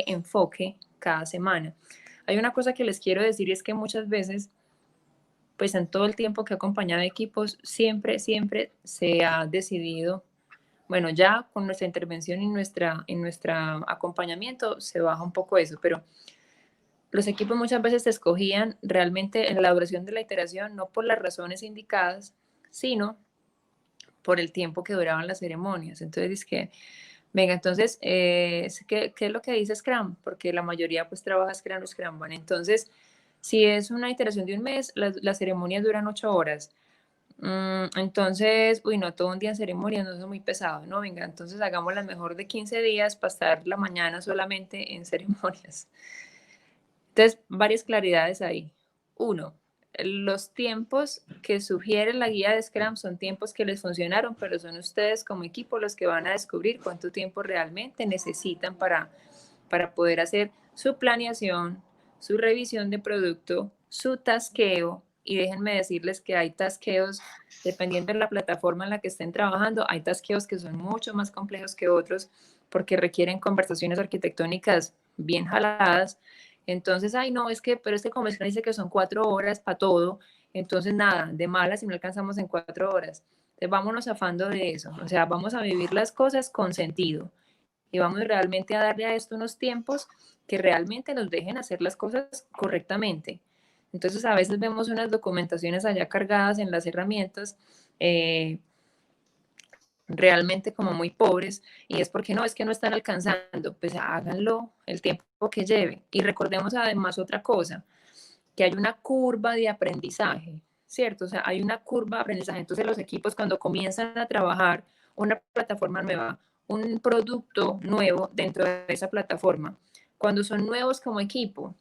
enfoque cada semana. Hay una cosa que les quiero decir, y es que muchas veces, pues en todo el tiempo que he acompañado equipos, siempre se ha decidido, bueno, ya con nuestra intervención y en nuestra acompañamiento se baja un poco eso, pero los equipos muchas veces se escogían realmente en la duración de la iteración, no por las razones indicadas, sino por el tiempo que duraban las ceremonias. Entonces, es que, venga, entonces, ¿qué es lo que dice Scrum? Porque la mayoría pues trabaja Scrum o Scrum Van. Entonces, si es una iteración de 1 mes, las ceremonias duran 8 horas. Entonces, uy, no, todo un día en ceremonias no es muy pesado, ¿no? Venga, entonces hagamos la mejor de 15 días para estar la mañana solamente en ceremonias. Entonces, varias claridades ahí. 1, los tiempos que sugiere la guía de Scrum son tiempos que les funcionaron, pero son ustedes como equipo los que van a descubrir cuánto tiempo realmente necesitan para poder hacer su planeación, su revisión de producto, su tasqueo. Y déjenme decirles que hay tasqueos, dependiendo de la plataforma en la que estén trabajando, hay tasqueos que son mucho más complejos que otros, porque requieren conversaciones arquitectónicas bien jaladas. Entonces, ay, no, pero este convencional dice que son 4 horas para todo. Entonces, nada, de malas si no alcanzamos en 4 horas. Entonces, vámonos afando de eso. O sea, vamos a vivir las cosas con sentido. Y vamos realmente a darle a esto unos tiempos que realmente nos dejen hacer las cosas correctamente. Entonces, a veces vemos unas documentaciones allá cargadas en las herramientas, realmente como muy pobres, y es porque no, es que no están alcanzando, pues háganlo el tiempo que lleve. Y recordemos además otra cosa, que hay una curva de aprendizaje, ¿cierto? O sea, hay una curva de aprendizaje. Entonces los equipos cuando comienzan a trabajar una plataforma nueva, un producto nuevo dentro de esa plataforma, cuando son nuevos como equipo,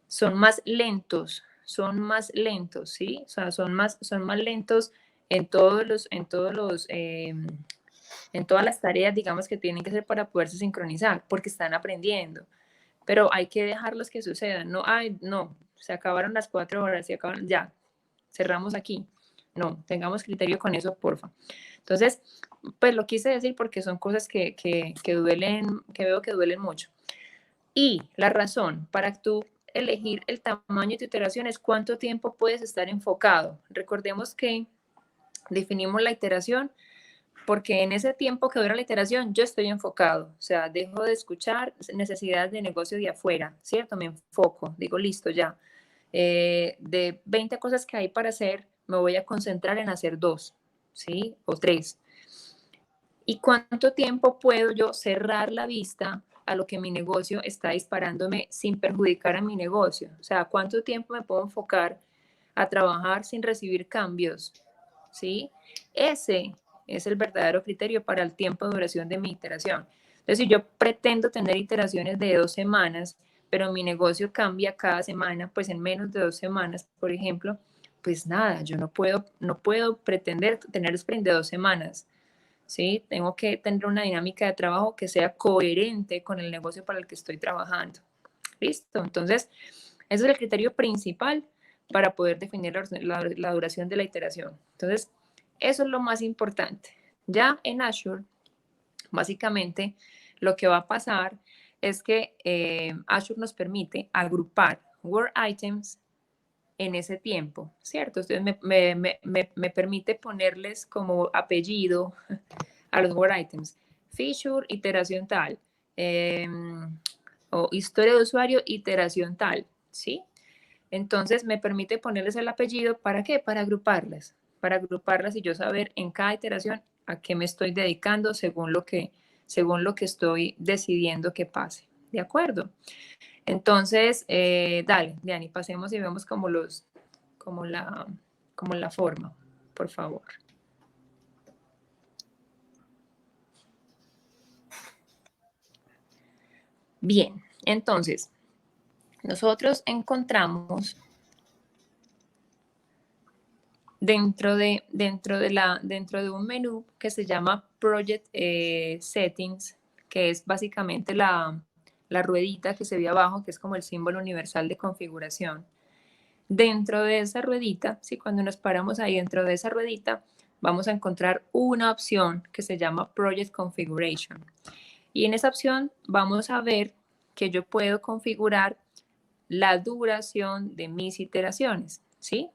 son más lentos, ¿sí? O sea, son más lentos en en todas las tareas, digamos, que tienen que hacer para poderse sincronizar, porque están aprendiendo. Pero hay que dejarlos que sucedan. No, ay, no, se acabaron las 4 horas, se acabaron, ya, cerramos aquí. No, tengamos criterio con eso, porfa. Entonces, pues lo quise decir porque son cosas que duelen, que veo que duelen mucho. Y la razón para tú elegir el tamaño de tu iteración es cuánto tiempo puedes estar enfocado. Recordemos que definimos la iteración porque en ese tiempo que dura la iteración yo estoy enfocado, o sea, dejo de escuchar necesidades de negocio de afuera, ¿cierto? Me enfoco, digo, listo, ya. De 20 cosas que hay para hacer, me voy a concentrar en hacer 2, ¿sí? O 3. ¿Y cuánto tiempo puedo yo cerrar la vista a lo que mi negocio está disparándome sin perjudicar a mi negocio? O sea, ¿cuánto tiempo me puedo enfocar a trabajar sin recibir cambios? ¿Sí? Ese es el verdadero criterio para el tiempo de duración de mi iteración. Entonces, si yo pretendo tener iteraciones de 2 semanas, pero mi negocio cambia cada semana, pues en menos de 2 semanas, por ejemplo, pues nada, yo no puedo pretender tener sprint de 2 semanas. ¿Sí? Tengo que tener una dinámica de trabajo que sea coherente con el negocio para el que estoy trabajando. ¿Listo? Entonces, ese es el criterio principal para poder definir la duración de la iteración. Entonces, eso es lo más importante. Ya en Azure, básicamente, lo que va a pasar es que Azure nos permite agrupar Word Items en ese tiempo, ¿cierto? Entonces me permite ponerles como apellido a los Word Items. Feature, iteración tal. O historia de usuario, iteración tal, ¿sí? Entonces me permite ponerles el apellido, ¿para qué? Para agruparlas y yo saber en cada iteración a qué me estoy dedicando según lo que estoy decidiendo que pase, ¿de acuerdo? Entonces, dale, Diani, pasemos y vemos como la forma, por favor. Bien, entonces, nosotros encontramos dentro de un menú que se llama Project Settings, que es básicamente la ruedita que se ve abajo, que es como el símbolo universal de configuración. Dentro de esa ruedita, ¿sí? Cuando nos paramos ahí dentro de esa ruedita, vamos a encontrar una opción que se llama Project Configuration. Y en esa opción vamos a ver que yo puedo configurar la duración de mis iteraciones, ¿sí?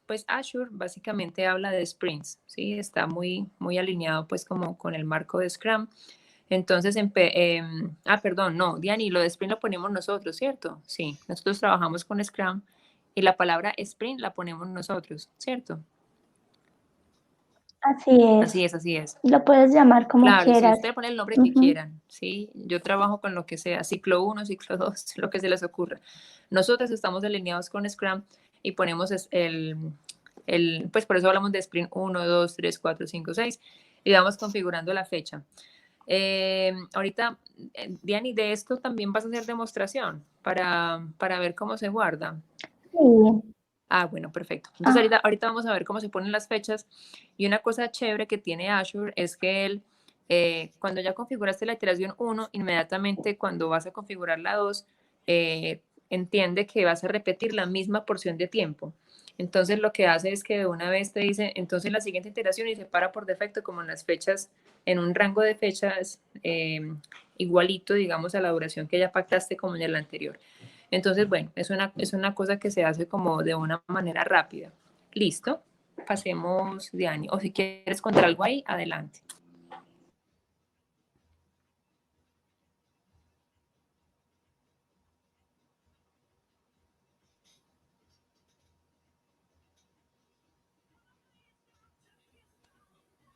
Pues Azure básicamente habla de sprints, ¿sí? Está muy alineado pues como con el marco de Scrum. Entonces, perdón, no, Diani, lo de sprint lo ponemos nosotros, ¿cierto? Sí, nosotros trabajamos con Scrum y la palabra sprint la ponemos nosotros, ¿cierto? Así es. Así es, así es. Lo puedes llamar como Claro, sí, quieras. usted pone el nombre que quieran, ¿sí? Yo trabajo con lo que sea, ciclo 1, ciclo 2, lo que se les ocurra. Nosotros estamos alineados con Scrum y ponemos pues por eso hablamos de sprint 1, 2, 3, 4, 5, 6 y vamos configurando la fecha. Ahorita, Diani, de esto también vas a hacer demostración para ver cómo se guarda. Sí. Ah, bueno, perfecto. Entonces ahorita vamos a ver cómo se ponen las fechas. Y una cosa chévere que tiene Azure es que él, cuando ya configuraste la iteración 1, inmediatamente cuando vas a configurar la 2, entiende que vas a repetir la misma porción de tiempo. Entonces lo que hace es que de una vez te dice, entonces la siguiente iteración y se para por defecto como en las fechas en un rango de fechas igualito, digamos, a la duración que ya pactaste como en el anterior. Entonces, bueno, es una cosa que se hace como de una manera rápida. Listo, pasemos, Diani. O si quieres contar algo ahí, adelante.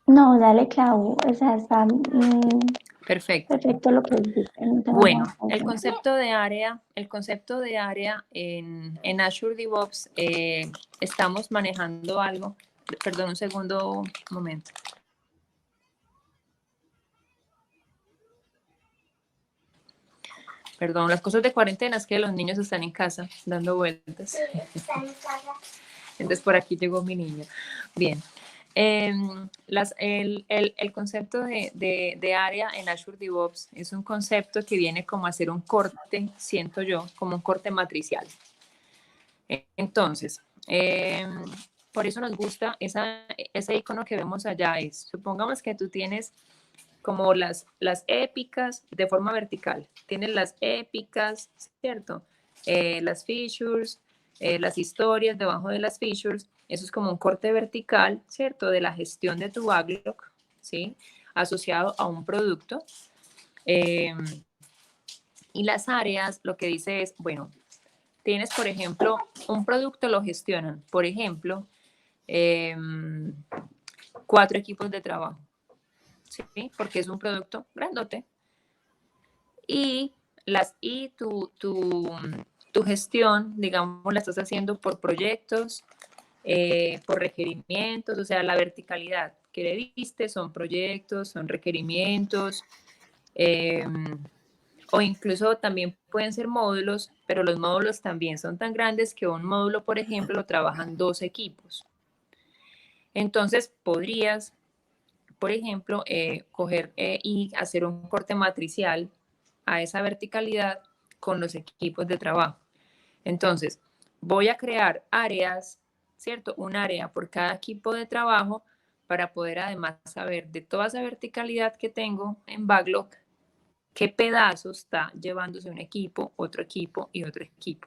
No, dale, Clau, o sea, está Perfecto. perfecto lo que dijiste. No tengo Bueno, nada que el comentar. concepto de área en Azure DevOps, estamos manejando algo. Perdón, un segundo, un momento. Perdón, las cosas de cuarentena es que los niños están en casa dando vueltas. Entonces por aquí llegó mi niño. Bien. El concepto de área en Azure DevOps es un concepto que viene como a hacer un corte, siento yo, como un corte matricial. Entonces, por eso nos gusta ese icono que vemos allá. Supongamos que tú tienes como las épicas de forma vertical. Tienes las épicas, ¿cierto? Las features, las historias debajo de las features. Eso es como un corte vertical, ¿cierto? De la gestión de tu backlog, ¿sí? Asociado a un producto. Y las áreas, lo que dice es, bueno, tienes, por ejemplo, un producto lo gestionan, por ejemplo, 4 equipos de trabajo, ¿sí? Porque es un producto grandote. Y tu gestión, digamos, la estás haciendo por proyectos, por requerimientos, o sea, la verticalidad que le diste son proyectos, son requerimientos, o incluso también pueden ser módulos, pero los módulos también son tan grandes que un módulo, por ejemplo, lo trabajan 2 equipos. Entonces, podrías, por ejemplo, coger y hacer un corte matricial a esa verticalidad con los equipos de trabajo. Entonces, voy a crear áreas, ¿cierto? Un área por cada equipo de trabajo para poder además saber de toda esa verticalidad que tengo en backlog, qué pedazos está llevándose un equipo, otro equipo y otro equipo.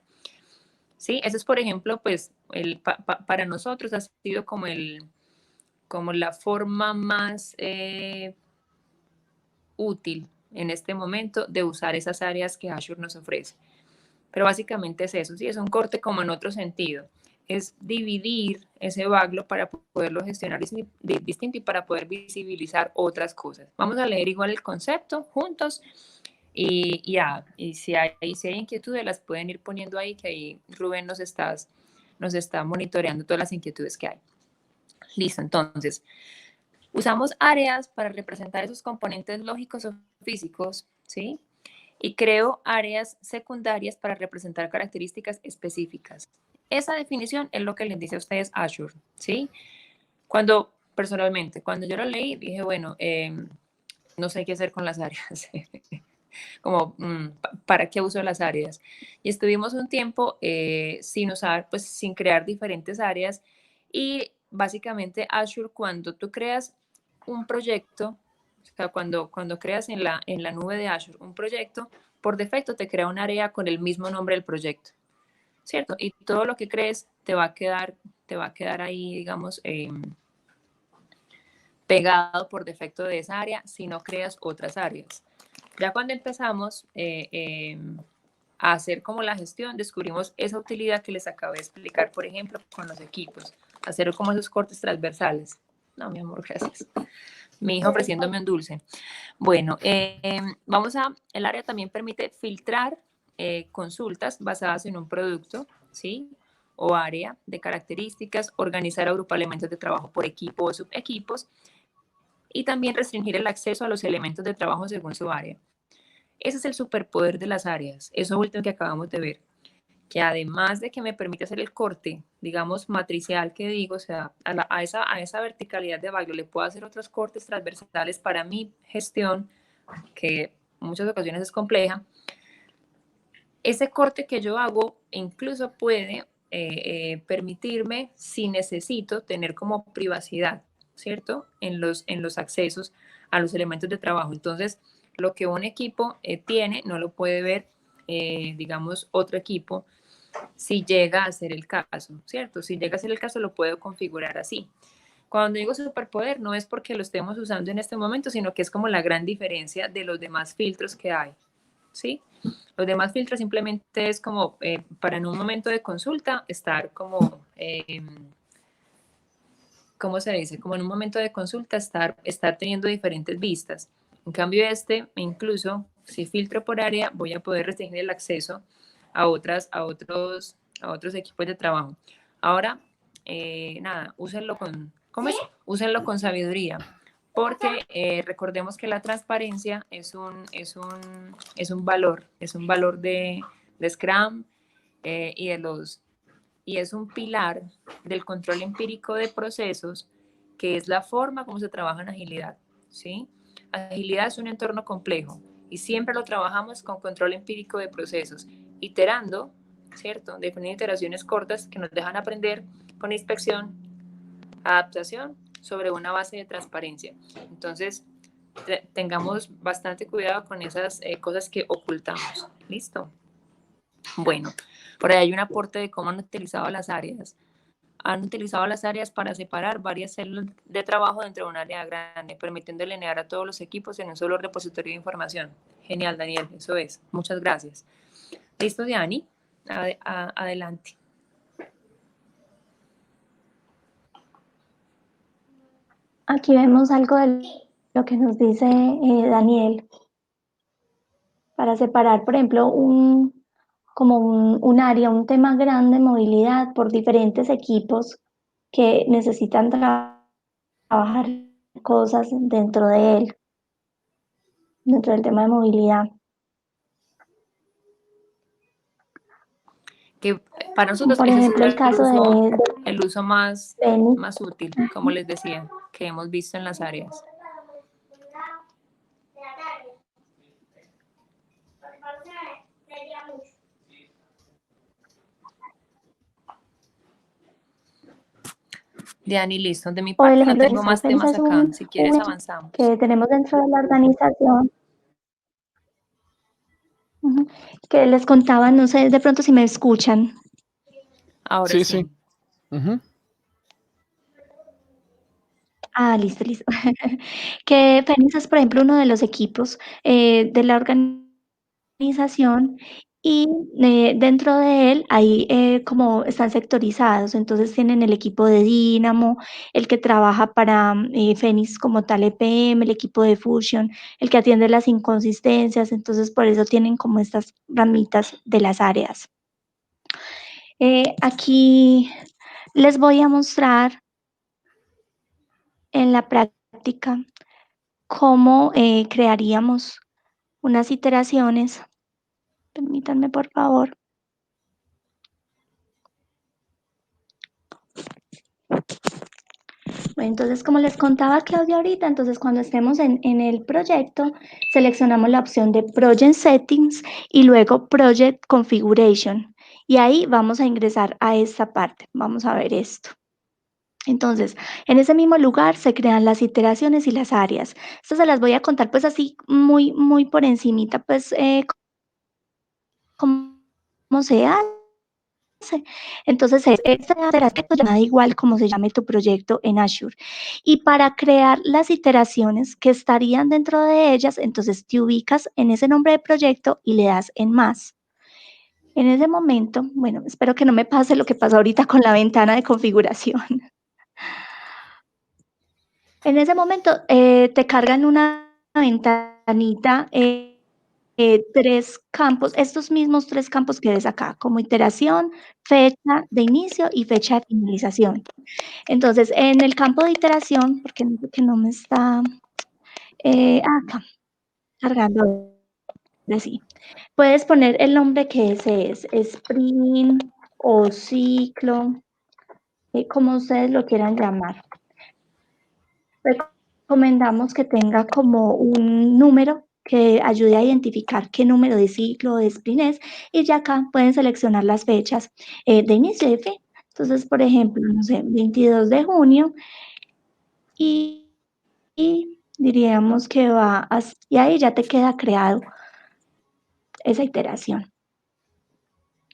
¿Sí? Eso es, por ejemplo, pues para nosotros ha sido como la forma más útil en este momento de usar esas áreas que Azure nos ofrece. Pero básicamente es eso, sí, es un corte como en otro sentido. Es dividir ese backlog para poderlo gestionar distinto y para poder visibilizar otras cosas. Vamos a leer igual el concepto juntos y si hay inquietudes las pueden ir poniendo ahí, que ahí Rubén nos está monitoreando todas las inquietudes que hay. Listo, entonces, usamos áreas para representar esos componentes lógicos o físicos, ¿sí? Y creo áreas secundarias para representar características específicas. Esa definición es lo que les dice a ustedes Azure, ¿sí? Personalmente, cuando yo lo leí, dije, bueno, no sé qué hacer con las áreas. Como, ¿para qué uso las áreas? Y estuvimos un tiempo sin usar, pues sin crear diferentes áreas. Y básicamente Azure, cuando tú creas un proyecto, o sea, cuando creas en la nube de Azure un proyecto, por defecto te crea un área con el mismo nombre del proyecto, ¿cierto? Y todo lo que crees te va a quedar ahí, digamos, pegado por defecto de esa área si no creas otras áreas. Ya cuando empezamos a hacer como la gestión, descubrimos esa utilidad que les acabo de explicar, por ejemplo, con los equipos, hacer como esos cortes transversales. No, mi amor, gracias. Mi hijo ofreciéndome un dulce. Bueno, el área también permite filtrar consultas basadas en un producto, ¿sí? O área de características, organizar, agrupar elementos de trabajo por equipo o subequipos y también restringir el acceso a los elementos de trabajo según su área. Ese es el superpoder de las áreas, eso último que acabamos de ver, que además de que me permite hacer el corte, digamos, matricial que digo, o sea, a esa verticalidad de backlog le puedo hacer otros cortes transversales para mi gestión, que en muchas ocasiones es compleja. Ese corte que yo hago incluso puede permitirme, si necesito, tener como privacidad, ¿cierto? En los accesos a los elementos de trabajo. Entonces, lo que un equipo tiene no lo puede ver, digamos, otro equipo si llega a ser el caso, ¿cierto? Si llega a ser el caso, lo puedo configurar así. Cuando digo superpoder, no es porque lo estemos usando en este momento, sino que es como la gran diferencia de los demás filtros que hay, ¿sí? Los demás filtros simplemente es como para en un momento de consulta estar como, ¿cómo se dice? Como en un momento de consulta estar teniendo diferentes vistas. En cambio incluso si filtro por área, voy a poder restringir el acceso a otros equipos de trabajo. Ahora, nada, úsenlo con, ¿cómo es? Úsenlo con sabiduría, porque recordemos que la transparencia es un valor de Scrum y es un pilar del control empírico de procesos, que es la forma como se trabaja en agilidad, ¿sí? Agilidad es un entorno complejo y siempre lo trabajamos con control empírico de procesos, iterando, ¿cierto? Definiendo iteraciones cortas que nos dejan aprender con inspección, adaptación sobre una base de transparencia. Entonces, tengamos bastante cuidado con esas cosas que ocultamos. ¿Listo? Bueno, por ahí hay un aporte de cómo han utilizado las áreas. Han utilizado las áreas para separar varias células de trabajo dentro de un área grande, permitiendo alinear a todos los equipos en un solo repositorio de información. Genial, Daniel, eso es. Muchas gracias. ¿Listo, Diani? Adelante. Aquí vemos algo de lo que nos dice Daniel. Para separar, por ejemplo, un área, un tema grande de movilidad por diferentes equipos que necesitan trabajar cosas dentro de él, dentro del tema de movilidad. Que para nosotros por ejemplo, el caso el uso más útil, como les decía, que hemos visto en las áreas. Diani, listo. De mi o el parte no ejemplo tengo más temas acá. Si quieres avanzamos. que tenemos dentro de la organización, que les contaba, no sé de pronto si me escuchan. Ahora Sí, sí. sí. Ujú. Ah, listo, listo. Que Fénix es, por ejemplo, uno de los equipos de la organización y dentro de él hay como están sectorizados, entonces tienen el equipo de Dynamo, el que trabaja para Fénix como tal EPM, el equipo de Fusion, el que atiende las inconsistencias, entonces por eso tienen como estas ramitas de las áreas. Aquí les voy a mostrar en la práctica cómo crearíamos unas iteraciones. Permítanme, por favor. Bueno, entonces, como les contaba Claudia ahorita, entonces cuando estemos en el proyecto, seleccionamos la opción de Project Settings y luego Project Configuration. Y ahí vamos a ingresar a esta parte. Vamos a ver esto. Entonces, en ese mismo lugar se crean las iteraciones y las áreas. Estas se las voy a contar pues así muy, muy por encimita, pues cómo se hace. Entonces, esta será llamada igual como se llame tu proyecto en Azure. Y para crear las iteraciones que estarían dentro de ellas, entonces te ubicas en ese nombre de proyecto y le das en más. En ese momento, bueno, espero que no me pase lo que pasó ahorita con la ventana de configuración. En ese momento te cargan una ventanita, 3 campos, estos mismos 3 campos que ves acá, como iteración, fecha de inicio y fecha de finalización. Entonces, en el campo de iteración, porque no me está acá, cargando, ahora sí. Puedes poner el nombre que desees, sprint o ciclo, como ustedes lo quieran llamar. Recomendamos que tenga como un número que ayude a identificar qué número de ciclo o de sprint es, y ya acá pueden seleccionar las fechas de inicio y de fin. Entonces, por ejemplo, no sé, 22 de junio y diríamos que va y ahí ya te queda creado esa iteración.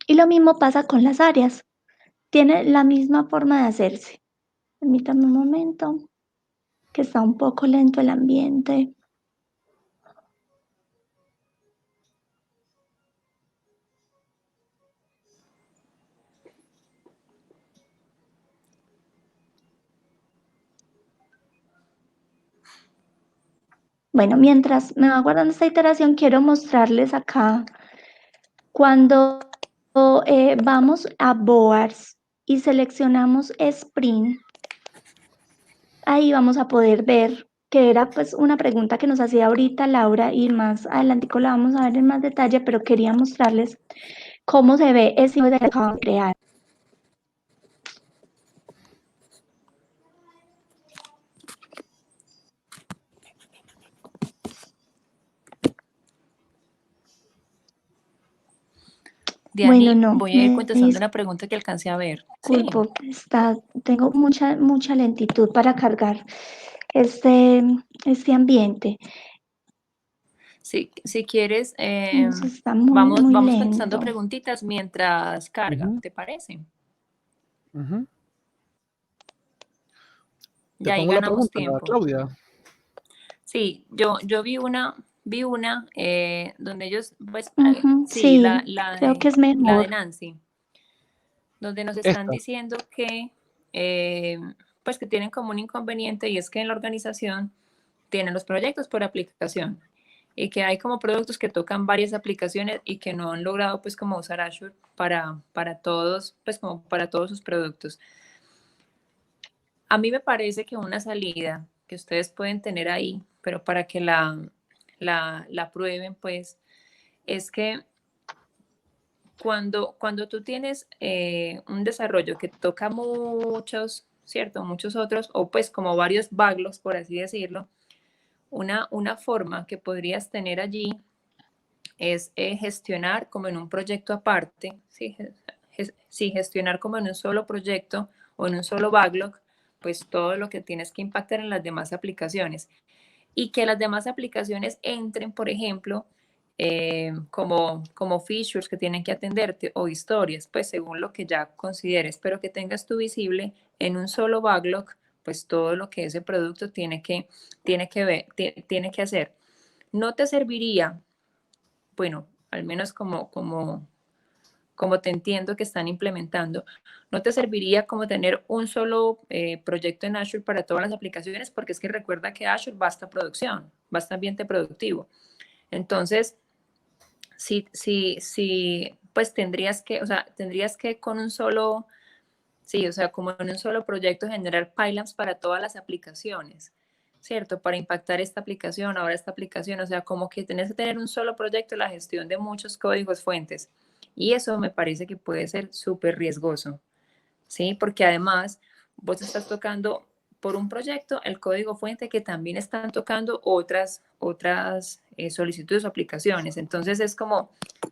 Y lo mismo pasa con las áreas. Tiene la misma forma de hacerse. Permítame un momento, que está un poco lento el ambiente. Bueno, mientras me va guardando esta iteración, quiero mostrarles acá cuando vamos a Boards y seleccionamos Sprint, ahí vamos a poder ver que era pues una pregunta que nos hacía ahorita Laura y más adelantico la vamos a ver en más detalle, pero quería mostrarles cómo se ve ese que acabamos de crear. Diani, Bueno, no, voy a ir me contestando una pregunta que alcancé a ver. Sí, disculpo, tengo mucha lentitud para cargar este ambiente. si quieres, Está muy vamos contestando lento. preguntitas mientras carga, Ujú, ¿te parece? ujú. Te Ya ahí pongo la ganamos pregunta, tiempo. Claudia. Sí, yo vi una donde ellos, pues, sí, Sí, creo que es la de mejor. Nancy, donde nos están Esta. diciendo que, pues, que tienen como un inconveniente y es que en la organización tienen los proyectos por aplicación y que hay como productos que tocan varias aplicaciones y que no han logrado, pues, como usar Azure para todos, pues, como para todos sus productos. A mí me parece que una salida que ustedes pueden tener ahí, pero para que la prueben, pues, es que cuando tú tienes un desarrollo que toca muchos, ¿cierto? Muchos otros, o pues como varios backlogs, por así decirlo, una forma que podrías tener allí es gestionar como en un proyecto aparte, ¿sí? Sí, gestionar como en un solo proyecto o en un solo backlog, pues todo lo que tienes que impactar en las demás aplicaciones y que las demás aplicaciones entren, por ejemplo, como features que tienen que atenderte o historias, pues según lo que ya consideres, pero que tengas tú visible en un solo backlog, pues todo lo que ese producto tiene que hacer. No te serviría, bueno, al menos como te entiendo que están implementando, no te serviría como tener un solo proyecto en Azure para todas las aplicaciones, porque es que recuerda que Azure basta producción, basta ambiente productivo. Entonces, pues tendrías que con un solo, sí, o sea, como en un solo proyecto generar pipelines para todas las aplicaciones, ¿cierto? Para impactar esta aplicación, ahora esta aplicación, o sea, como que tienes que tener un solo proyecto, la gestión de muchos códigos fuentes. Y eso me parece que puede ser súper riesgoso, ¿sí? Porque además vos estás tocando por un proyecto el código fuente que también están tocando otras solicitudes o aplicaciones. Entonces es como,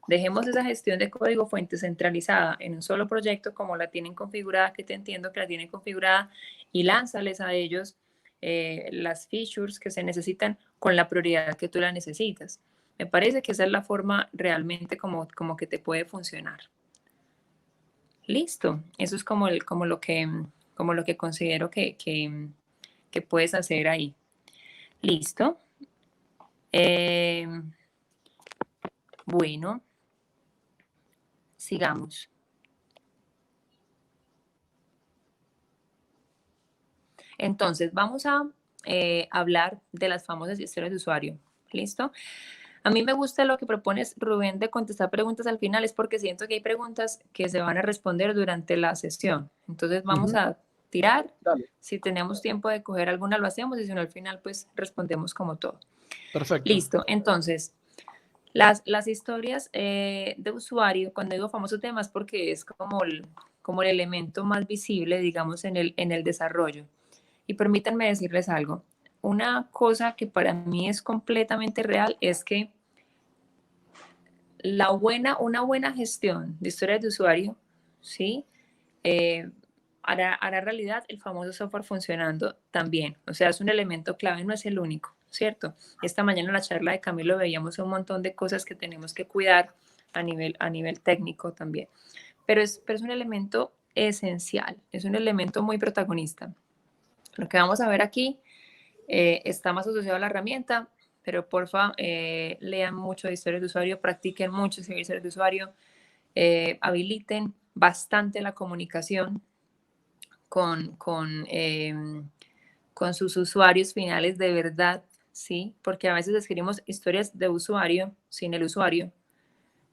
dejemos esa gestión de código fuente centralizada en un solo proyecto como la tienen configurada, que te entiendo que la tienen configurada, y lánzales a ellos las features que se necesitan con la prioridad que tú la necesitas. Me parece que esa es la forma realmente como que te puede funcionar. Listo, eso es como lo que considero que puedes hacer ahí. Listo. Eh, bueno, sigamos. Entonces, vamos a hablar de las famosas historias de usuario. ¿Listo? A mí me gusta lo que propones, Rubén, de contestar preguntas al final, es porque siento que hay preguntas que se van a responder durante la sesión. Entonces, vamos Ujú, a tirar. dale, Si tenemos tiempo de coger alguna, lo hacemos, y si no, al final, pues respondemos como todo. perfecto. Listo. Entonces, las historias de usuario, cuando digo famoso tema, es porque es como el elemento más visible, digamos, en el desarrollo. Y permítanme decirles algo. Una cosa que para mí es completamente real es que una buena gestión de historias de usuario, ¿sí? Eh, hará realidad el famoso software funcionando también. O sea, es un elemento clave, no es el único, ¿cierto? Esta mañana en la charla de Camilo veíamos un montón de cosas que tenemos que cuidar a nivel técnico también. Pero es un elemento esencial, es un elemento muy protagonista. Lo que vamos a ver aquí está más asociado a la herramienta, pero porfa, lean mucho de historias de usuario, practiquen mucho historias de usuario, habiliten bastante la comunicación con sus usuarios finales de verdad, ¿sí? Porque a veces escribimos historias de usuario sin el usuario,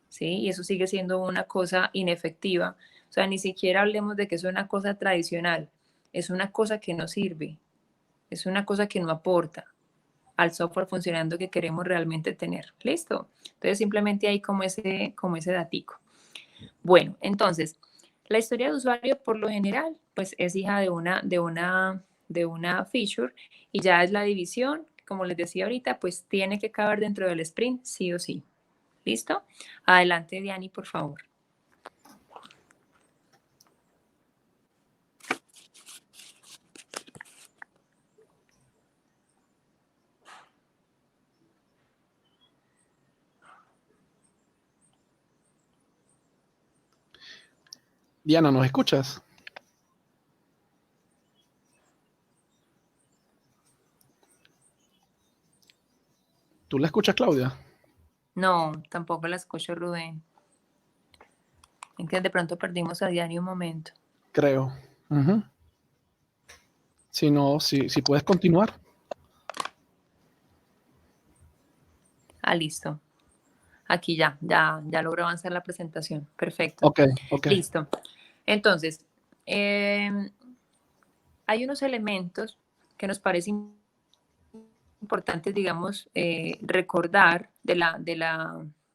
¿sí? Y eso sigue siendo una cosa inefectiva. O sea, ni siquiera hablemos de que es una cosa tradicional, es una cosa que no sirve, es una cosa que no aporta al software funcionando que queremos realmente tener. ¿Listo? Entonces, simplemente hay como ese datico. Bueno, entonces, la historia de usuario, por lo general, pues es hija de una feature y ya es la división, como les decía ahorita, pues tiene que caber dentro del sprint sí o sí. ¿Listo? Adelante, Diani, por favor. Diana, ¿nos escuchas? ¿Tú la escuchas, Claudia? No, tampoco la escucho, Rubén. En que de pronto perdimos a Diani un momento. Creo. Si no, si puedes continuar. Ah, listo. Aquí ya logró avanzar la presentación. Perfecto. Ok. Listo. Entonces, hay unos elementos que nos parecen importantes, digamos, recordar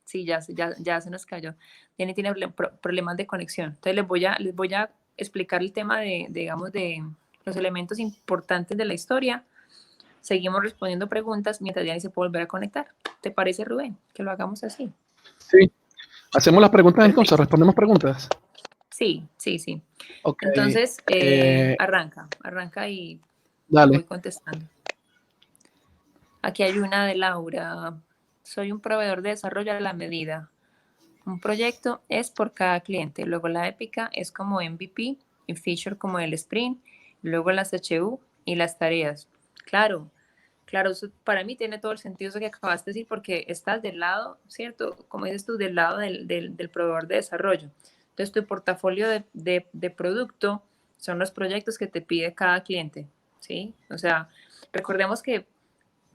sí, ya se nos cayó. Tiene problemas de conexión. Entonces les voy a explicar el tema digamos, de los elementos importantes de la historia. Seguimos respondiendo preguntas mientras Diani se puede volver a conectar. ¿Te parece, Rubén, que lo hagamos así? Sí. Hacemos las preguntas Perfecto. entonces, respondemos preguntas. Sí. Ok. Entonces, arranca y Dale. voy contestando. Aquí hay una de Laura. Soy un proveedor de desarrollo a la medida. Un proyecto es por cada cliente. Luego la épica es como MVP y feature como el sprint. Luego las HU y las tareas. Claro, eso para mí tiene todo el sentido eso que acabaste de decir porque estás del lado, ¿cierto? Como dices tú, del lado del proveedor de desarrollo. Entonces, tu portafolio de producto son los proyectos que te pide cada cliente, ¿sí? O sea, recordemos que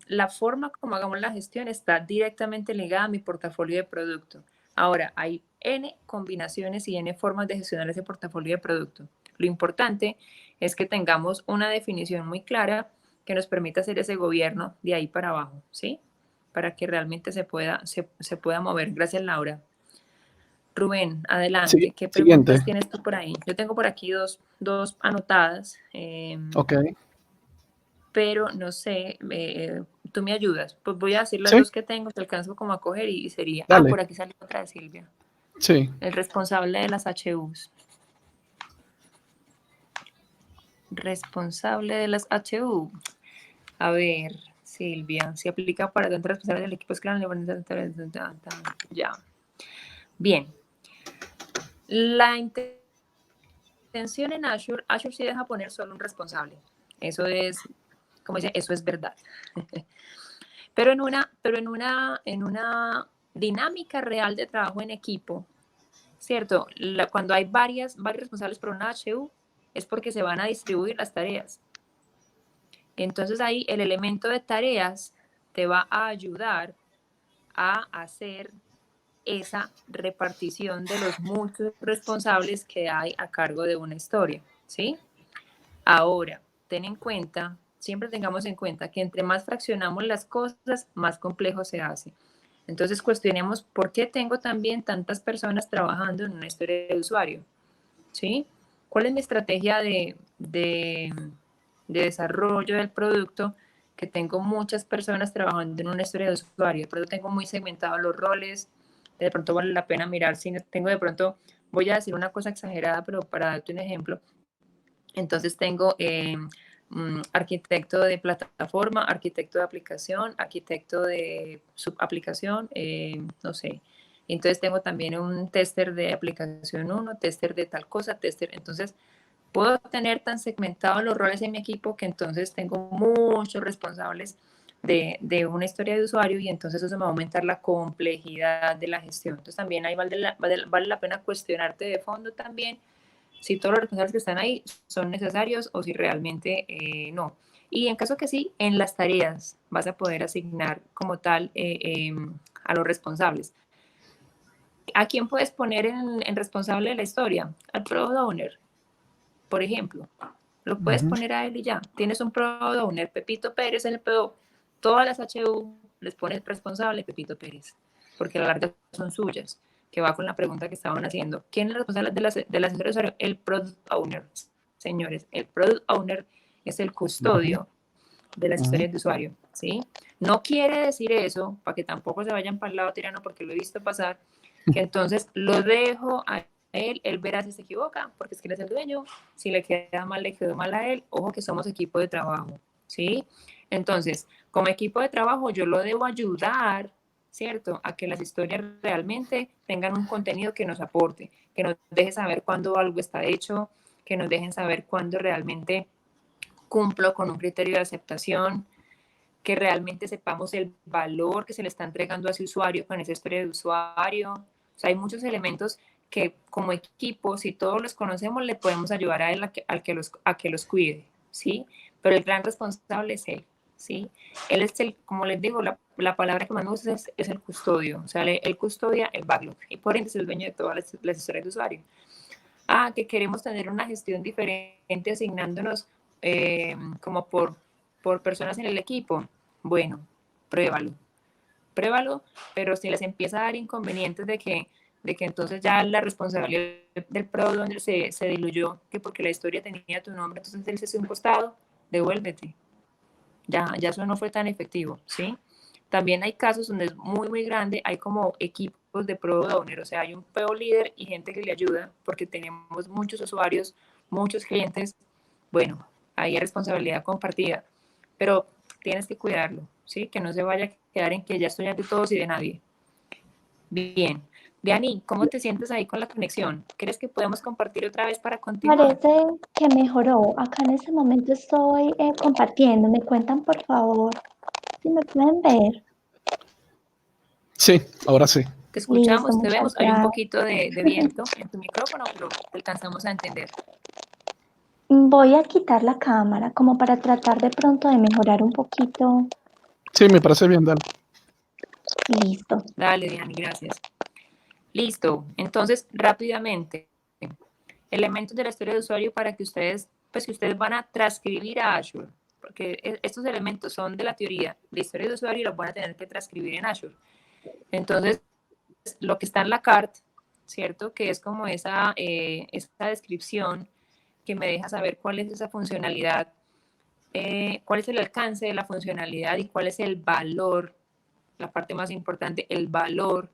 la forma como hagamos la gestión está directamente ligada a mi portafolio de producto. Ahora, hay N combinaciones y N formas de gestionar ese portafolio de producto. Lo importante es que tengamos una definición muy clara que nos permita hacer ese gobierno de ahí para abajo, ¿sí? Para que realmente se pueda mover. Gracias, Laura. Rubén, adelante. ¿Qué Siguiente. preguntas tienes tú por ahí? Yo tengo por aquí dos anotadas. Ok. Pero no sé, tú me ayudas. Pues voy a decir las Sí. dos que tengo, te alcanzo como a coger y sería. Dale. Por aquí salió otra de Silvia. Sí. El responsable de las HUs. Responsable de las HU. A ver, Silvia, si aplica para dentro responsable del equipo esclavo. Ya. Bien. La intención en Azure sí deja poner solo un responsable. Eso es, como dice, eso es verdad. Pero en una dinámica real de trabajo en equipo, ¿cierto? Cuando hay varios responsables por una HU, es porque se van a distribuir las tareas. Entonces ahí el elemento de tareas te va a ayudar a hacer esa repartición de los muchos responsables que hay a cargo de una historia, ¿sí? Ahora, siempre tengamos en cuenta que entre más fraccionamos las cosas, más complejo se hace. Entonces cuestionemos por qué tengo también tantas personas trabajando en una historia de usuario, ¿sí? ¿Cuál es mi estrategia de desarrollo del producto? Que tengo muchas personas trabajando en una historia de usuario, pero tengo muy segmentados los roles, de pronto vale la pena mirar si tengo de pronto, voy a decir una cosa exagerada, pero para darte un ejemplo, entonces tengo arquitecto de plataforma, arquitecto de aplicación, arquitecto de subaplicación, no sé. Entonces tengo también un tester de aplicación 1, tester de tal cosa, tester. Entonces puedo tener tan segmentados los roles en mi equipo que entonces tengo muchos responsables de una historia de usuario y entonces eso me va a aumentar la complejidad de la gestión. Entonces también ahí vale la pena cuestionarte de fondo también si todos los responsables que están ahí son necesarios o si realmente no. Y en caso que sí, en las tareas vas a poder asignar como tal a los responsables. ¿A quién puedes poner en responsable de la historia? Al Product Owner, por ejemplo. Lo puedes poner a él y ya. Tienes un Product Owner, Pepito Pérez en el PO. Todas las HU les pones responsable Pepito Pérez, porque a la larga son suyas, que va con la pregunta que estaban haciendo. ¿Quién es el responsable de la historia de usuario? El Product Owner. Señores, el Product Owner es el custodio de las historias de usuario, ¿sí? No quiere decir eso, para que tampoco se vayan para el lado tirano, porque lo he visto pasar, que entonces lo dejo a él verá si se equivoca, porque es que él es el dueño, si le queda mal, le quedó mal a él, ojo que somos equipo de trabajo, ¿sí? Entonces, como equipo de trabajo, yo lo debo ayudar, ¿cierto? A que las historias realmente tengan un contenido que nos aporte, que nos deje saber cuándo algo está hecho, que nos dejen saber cuándo realmente cumplo con un criterio de aceptación, que realmente sepamos el valor que se le está entregando a ese usuario con esa historia de usuario. O sea, hay muchos elementos que como equipo, si todos los conocemos, le podemos ayudar a él a que los cuide, ¿sí? Pero el gran responsable es él, ¿sí? Él es el, como les digo, la palabra que más me gusta es el custodio. O sea, él custodia el backlog y por ende es el dueño de todas las historias de usuario. Ah, que queremos tener una gestión diferente asignándonos como por personas en el equipo. Bueno, pruébalo. Pruébalo, pero si les empieza a dar inconvenientes de que entonces ya la responsabilidad del product owner se diluyó, que porque la historia tenía tu nombre, entonces él se hace un costado, devuélvete. Ya eso no fue tan efectivo, ¿sí? También hay casos donde es muy, muy grande, hay como equipos de product owner, o sea, hay un PO líder y gente que le ayuda porque tenemos muchos usuarios, muchos clientes. Bueno, ahí hay responsabilidad compartida, pero tienes que cuidarlo, ¿sí? Que no se vaya a quedar en que ya estoy de todos y de nadie. Bien. Diani, ¿cómo te sientes ahí con la conexión? ¿Crees que podemos compartir otra vez para continuar? Parece que mejoró. Acá en este momento estoy compartiendo. ¿Me cuentan, por favor, si me pueden ver? Sí, ahora sí. Te Listo, escuchamos, te muchas vemos. Hay un gracias. poquito de viento en tu micrófono, pero te alcanzamos a entender. Voy a quitar la cámara como para tratar de pronto de mejorar un poquito. Sí, me parece bien, dale. Listo. Dale, Diani, gracias. Listo. Entonces, rápidamente, elementos de la historia de usuario para que ustedes, pues que ustedes van a transcribir a Azure, porque estos elementos son de la teoría de historia de usuario y los van a tener que transcribir en Azure. Entonces, lo que está en la cart, ¿cierto? Que es como esa descripción que me deja saber cuál es esa funcionalidad, cuál es el alcance de la funcionalidad y cuál es el valor, la parte más importante, el valor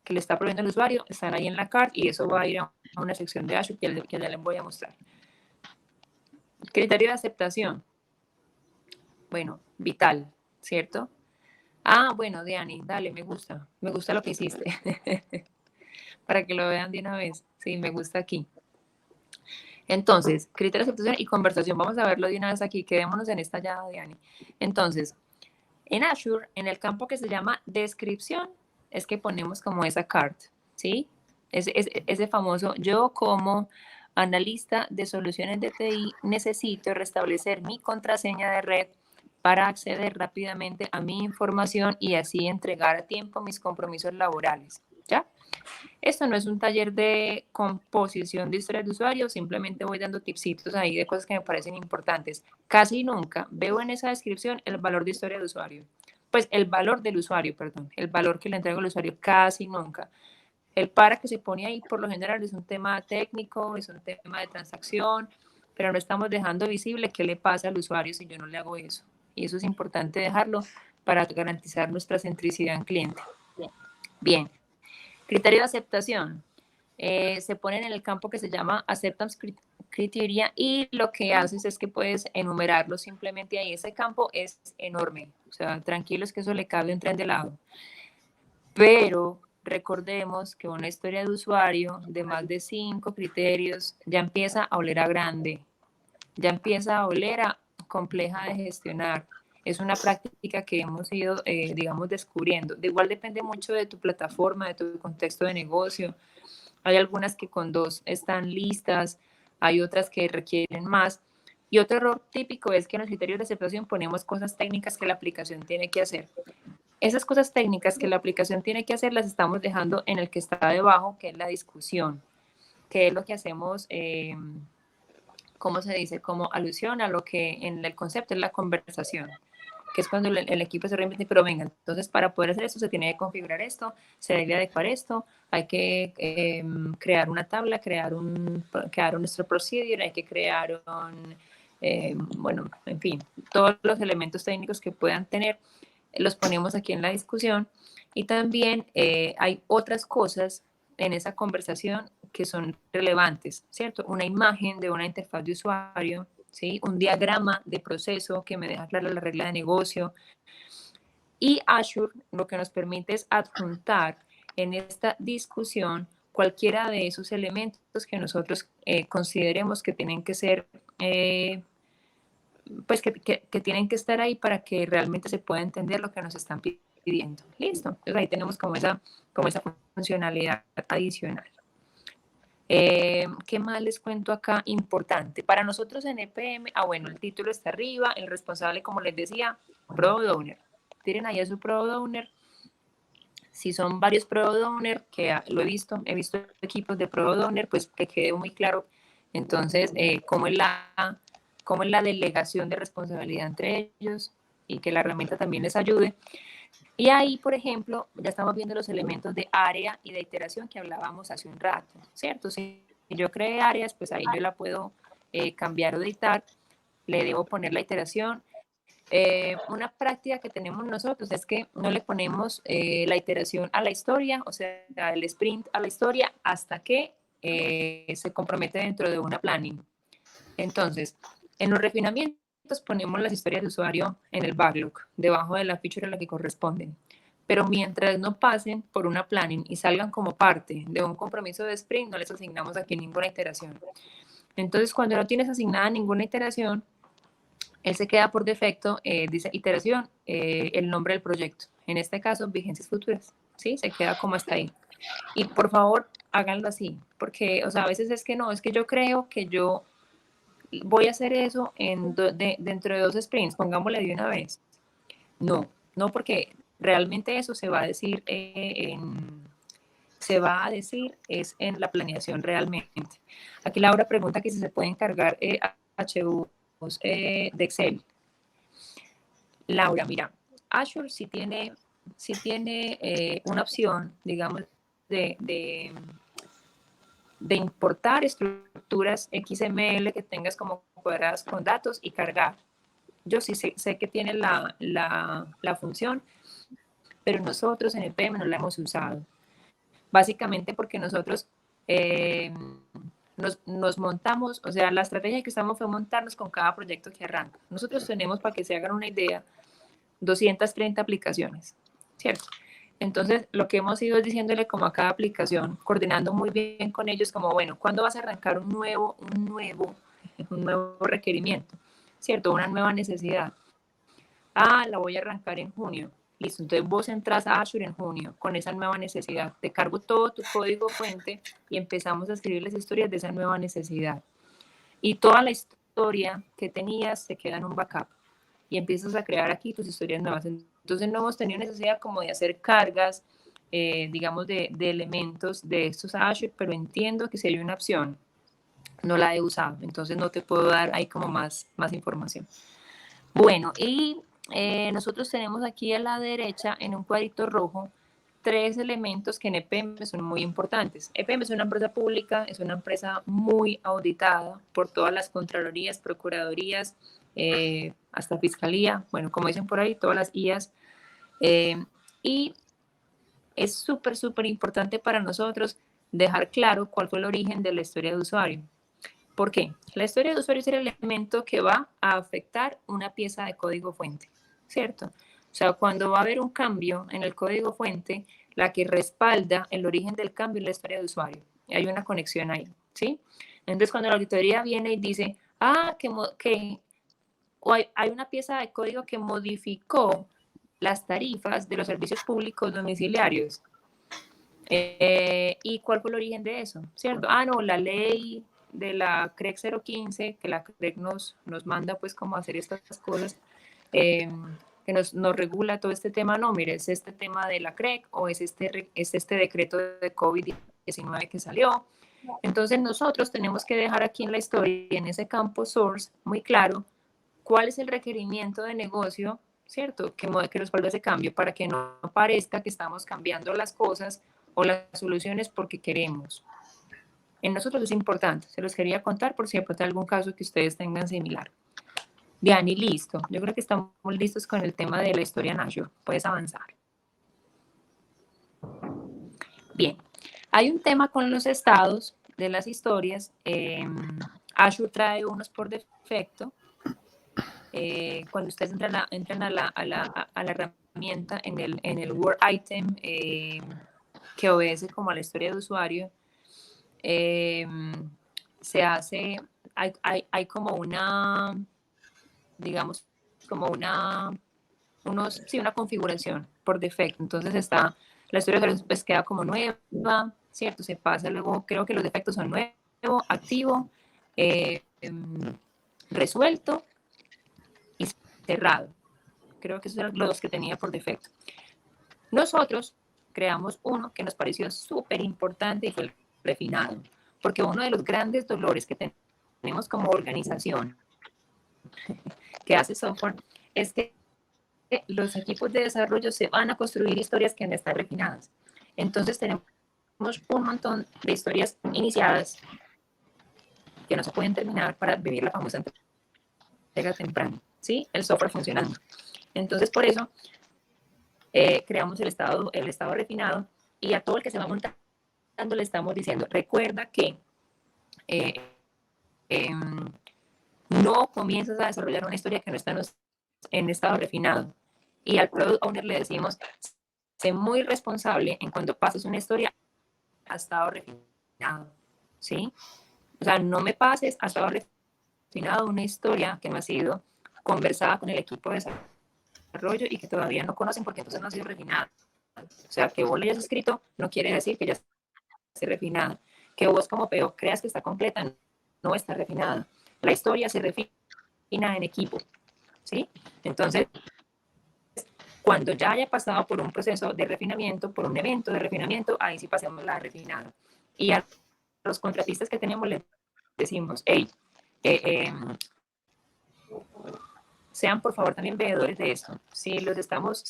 que le está proveyendo el usuario, están ahí en la cart y eso va a ir a una sección de Azure que ya les voy a mostrar. Criterio de aceptación. Bueno, vital, ¿cierto? Ah, bueno, Diani, dale, me gusta lo que hiciste. Para que lo vean de una vez. Sí, me gusta aquí. Entonces, criterio de aceptación y conversación. Vamos a verlo de una vez aquí. Quedémonos en esta ya, Diani. Entonces, en Azure, en el campo que se llama descripción, es que ponemos como esa card, ¿sí? Ese famoso, yo como analista de soluciones de TI necesito restablecer mi contraseña de red para acceder rápidamente a mi información y así entregar a tiempo mis compromisos laborales, ¿ya? Esto no es un taller de composición de historias de usuario, simplemente voy dando tipsitos ahí de cosas que me parecen importantes. Casi nunca veo en esa descripción el valor de historia de usuario. Pues el valor del usuario, perdón, el valor que le entrego al usuario, casi nunca. El para que se pone ahí por lo general es un tema técnico, es un tema de transacción, pero no estamos dejando visible qué le pasa al usuario si yo no le hago eso. Y eso es importante dejarlo para garantizar nuestra centricidad en cliente. Bien. Criterio de aceptación. Se ponen en el campo que se llama Acceptance criteria, y lo que haces es que puedes enumerarlo simplemente ahí. Ese campo es enorme, o sea, tranquilos que eso le cabe un tren de lado. Pero recordemos que una historia de usuario de más de 5 criterios ya empieza a oler a grande, ya empieza a oler a compleja de gestionar. Es una práctica que hemos ido, digamos, descubriendo. De igual depende mucho de tu plataforma, de tu contexto de negocio. Hay algunas que con 2 están listas, hay otras que requieren más. Y otro error típico es que en los criterios de aceptación ponemos cosas técnicas que la aplicación tiene que hacer. Esas cosas técnicas que la aplicación tiene que hacer las estamos dejando en el que está debajo, que es la discusión, que es lo que hacemos, ¿cómo se dice? Como alusión a lo que en el concepto es la conversación, que es cuando el equipo se reinventa, pero venga, entonces para poder hacer esto se tiene que configurar esto, se debe adecuar esto, hay que crear una tabla, crear un nuestro procedure, hay que crear bueno, en fin, todos los elementos técnicos que puedan tener, los ponemos aquí en la discusión. Y también hay otras cosas en esa conversación que son relevantes, ¿cierto? Una imagen de una interfaz de usuario, ¿sí? Un diagrama de proceso que me deja clara la regla de negocio. Y Azure lo que nos permite es adjuntar en esta discusión cualquiera de esos elementos que nosotros consideremos que tienen que ser, pues que tienen que estar ahí para que realmente se pueda entender lo que nos están pidiendo. Listo. Entonces ahí tenemos como esa funcionalidad adicional. ¿Qué más les cuento acá? Importante. Para nosotros en EPM, bueno, el título está arriba, el responsable, como les decía, Product Owner. Tienen ahí a su Product Owner. Si son varios Product Owner, que lo he visto equipos de Product Owner, pues que quede muy claro. Entonces, cómo es la delegación de responsabilidad entre ellos y que la herramienta también les ayude. Y ahí, por ejemplo, ya estamos viendo los elementos de área y de iteración que hablábamos hace un rato, ¿cierto? Si yo creé áreas, pues ahí yo la puedo cambiar o editar, le debo poner la iteración. Una práctica que tenemos nosotros es que no le ponemos la iteración a la historia, o sea, el sprint a la historia, hasta que se compromete dentro de una planning. Entonces, en los refinamientos ponemos las historias de usuario en el backlog, debajo de la feature a la que corresponden. Pero mientras no pasen por una planning y salgan como parte de un compromiso de sprint, no les asignamos aquí ninguna iteración. Entonces, cuando no tienes asignada ninguna iteración, él se queda por defecto, dice iteración, el nombre del proyecto. En este caso, vigencias futuras. ¿Sí? Se queda como está ahí. Y por favor, háganlo así. Porque, o sea, a veces es que no, es que yo creo que yo voy a hacer eso dentro de 2 sprints, pongámosle de una vez. No, no, porque realmente eso se va a decir es en la planeación realmente. Aquí Laura pregunta que si se pueden cargar HUs de Excel. Laura, mira, Azure sí tiene una opción, digamos, de importar estructuras XML que tengas como cuadradas con datos y cargar. Yo sí sé que tiene la función, pero nosotros en el PM no la hemos usado. Básicamente porque nosotros nos montamos, o sea, la estrategia que estamos fue montarnos con cada proyecto que arranca. Nosotros tenemos, para que se hagan una idea, 230 aplicaciones, ¿cierto? Entonces, lo que hemos ido diciéndole como a cada aplicación, coordinando muy bien con ellos, como, bueno, ¿cuándo vas a arrancar un nuevo requerimiento? ¿Cierto? Una nueva necesidad. La voy a arrancar en junio. Listo, entonces vos entras a Azure en junio con esa nueva necesidad. Te cargo todo tu código fuente y empezamos a escribir las historias de esa nueva necesidad. Y toda la historia que tenías se queda en un backup. Y empiezas a crear aquí tus historias nuevas. Entonces no hemos tenido necesidad como de hacer cargas, digamos, de elementos de estos a Azure, pero entiendo que si hay una opción, no la he usado. Entonces no te puedo dar ahí como más información. Bueno, y nosotros tenemos aquí a la derecha, en un cuadrito rojo, 3 elementos que en EPM son muy importantes. EPM es una empresa pública, es una empresa muy auditada por todas las contralorías, procuradurías, hasta fiscalía, bueno, como dicen por ahí, todas las IAS. Y es súper importante para nosotros dejar claro cuál fue el origen de la historia de usuario. ¿Por qué? La historia de usuario es el elemento que va a afectar una pieza de código fuente, ¿cierto? O sea, cuando va a haber un cambio en el código fuente, la que respalda el origen del cambio es la historia de usuario. Y hay una conexión ahí, ¿sí? Entonces, cuando la auditoría viene y dice, o hay una pieza de código que modificó las tarifas de los servicios públicos domiciliarios. ¿Y cuál fue el origen de eso? ¿Cierto? No, la ley de la CREC 015, que la CREC nos manda pues como hacer estas cosas, que nos regula todo este tema. No, mire, es este tema de la CREC o es este decreto de COVID-19 que salió. Entonces nosotros tenemos que dejar aquí en la historia, en ese campo source, muy claro cuál es el requerimiento de negocio, ¿cierto? Que respalda ese cambio para que no parezca que estamos cambiando las cosas o las soluciones porque queremos. En nosotros es importante, se los quería contar por si de pronto hay algún caso que ustedes tengan similar. Bien, y listo. Yo creo que estamos listos con el tema de la historia en Azure. Puedes avanzar. Bien, hay un tema con los estados de las historias. Azure trae unos por defecto. Cuando ustedes entran a la herramienta en el Word Item que obedece como a la historia de usuario, se hace, hay como una, digamos, como una configuración por defecto. Entonces la historia de usuario pues queda como nueva, ¿cierto? Se pasa luego, creo que los defectos son nuevo, activo, resuelto y cerrado. Creo que esos eran los que tenía por defecto. Nosotros creamos uno que nos pareció súper importante y fue el refinado, porque uno de los grandes dolores que tenemos como organización que hace software es que los equipos de desarrollo se van a construir historias que no están refinadas. Entonces tenemos un montón de historias iniciadas que no se pueden terminar para vivir la famosa entrega temprana, ¿sí? El software funcionando. Entonces, por eso creamos el estado refinado y a todo el que se va montando le estamos diciendo, recuerda que no comienzas a desarrollar una historia que no está en estado refinado. Y al Product Owner le decimos, sé muy responsable en cuando pases una historia a estado refinado, ¿sí? O sea, no me pases a estado refinado una historia que no ha sido conversada con el equipo de desarrollo y que todavía no conocen porque entonces no ha sido refinada. O sea, que vos le hayas escrito no quiere decir que ya esté refinada. Que vos como PO creas que está completa, no está refinada. La historia se refina en equipo, ¿sí? Entonces, cuando ya haya pasado por un proceso de refinamiento, por un evento de refinamiento, ahí sí pasemos la refinada. Y a los contratistas que tenemos les decimos, hey, sean por favor también veedores de esto. Si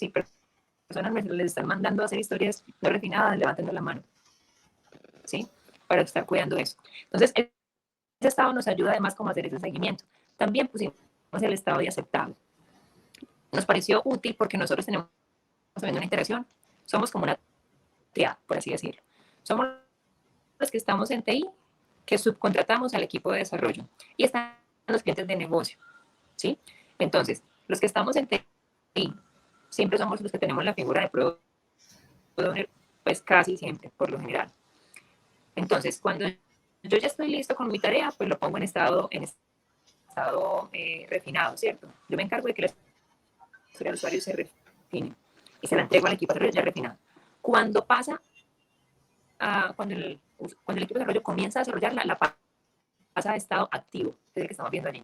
personas les están mandando a hacer historias no refinadas, levanten la mano, ¿sí? Para estar cuidando eso. Entonces, ese estado nos ayuda además como a hacer ese seguimiento. También pusimos el estado de aceptado. Nos pareció útil porque nosotros tenemos una interacción, somos como una triada, por así decirlo. Somos los que estamos en TI, que subcontratamos al equipo de desarrollo y están los clientes de negocio, ¿sí? Entonces, los que estamos en TI, siempre somos los que tenemos la figura de Product Owner, pues casi siempre, por lo general. Entonces, cuando yo ya estoy listo con mi tarea, pues lo pongo en estado refinado, ¿cierto? Yo me encargo de que la historia del usuario se refine y se la entrego al equipo de desarrollo ya refinado. Cuando cuando el equipo de desarrollo comienza a desarrollarla, la pasa a estado activo, que es el que estamos viendo allí.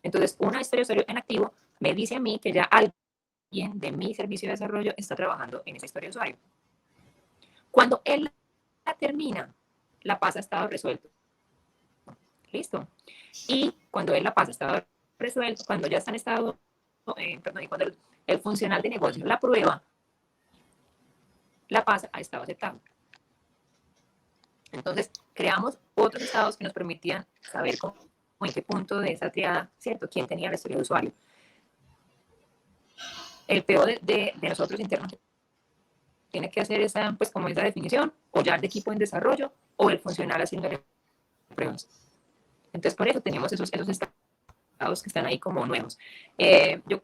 Entonces, una historia de usuario en activo me dice a mí que ya alguien de mi servicio de desarrollo está trabajando en esa historia de usuario. Cuando él la termina, la pasa a estado resuelto. Listo. Y cuando él la pasa a estado resuelto, cuando ya está en estado, y cuando el funcional de negocio la prueba, la pasa a estado aceptado. Entonces, creamos otros estados que nos permitían saber en qué punto de esa triada, ¿cierto? ¿Quién tenía la historia de usuario? El PO de nosotros internos tiene que hacer esa definición, o ya el equipo en desarrollo, o el funcional haciendo pruebas. Entonces, por eso tenemos esos estados que están ahí como nuevos. Yo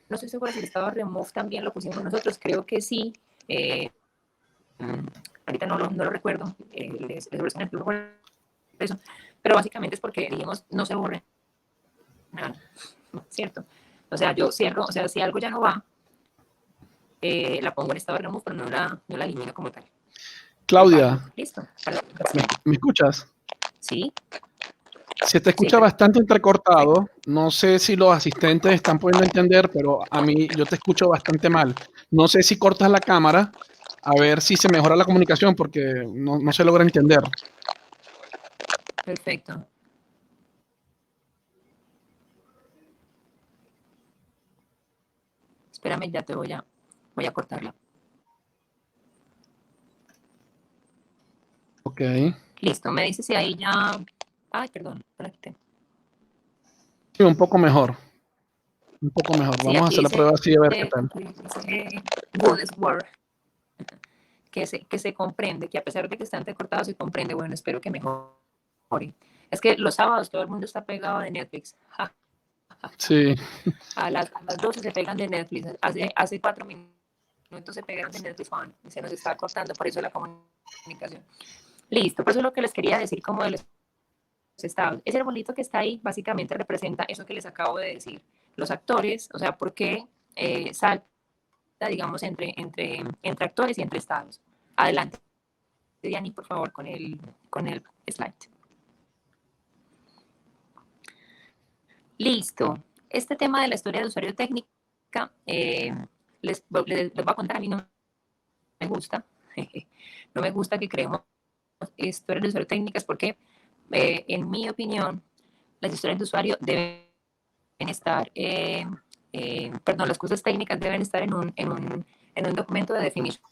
no estoy segura si el estado remove también lo pusimos nosotros, creo que sí. Ahorita no lo recuerdo, les resuelvo por eso, pero básicamente es porque dijimos no se borre nada, ¿cierto? O sea, yo cierro, o sea, si algo ya no va, la pongo en estado remove, pero no la elimino como tal. Claudia, Listo. ¿me escuchas? Sí. Se te escucha bastante entrecortado. No sé si los asistentes están pudiendo entender, pero a mí yo te escucho bastante mal. No sé si cortas la cámara, a ver si se mejora la comunicación, porque no se logra entender. Perfecto. Espérame, ya te voy a cortarla. Ok. Listo, me dice si ahí ya... Ay, perdón, para que te... Sí, un poco mejor. Un poco mejor. Sí, Vamos a aquí hacer la dice, prueba así a ver qué tal. dice Goodest Word, que se comprende, que a pesar de que está entrecortado se comprende. Bueno, espero que mejore. Es que los sábados todo el mundo está pegado de Netflix. Ja, Sí. a las 12 se pegan de Netflix. Hace 4 minutos se pegaron de Netflix, Juan, y se nos está cortando, por eso la comunicación. Listo, por eso es lo que les quería decir como de los estados. Ese arbolito que está ahí básicamente representa eso que les acabo de decir. Los actores, o sea, por qué salta, digamos, entre actores y entre estados. Adelante, Diani, por favor, con el slide. Listo. Este tema de la historia de usuario técnica, les voy a contar, a mí no me gusta. No me gusta que creemos historias de usuario técnicas porque, en mi opinión, las historias de usuario deben estar, perdón, las cosas técnicas deben estar en un documento de definition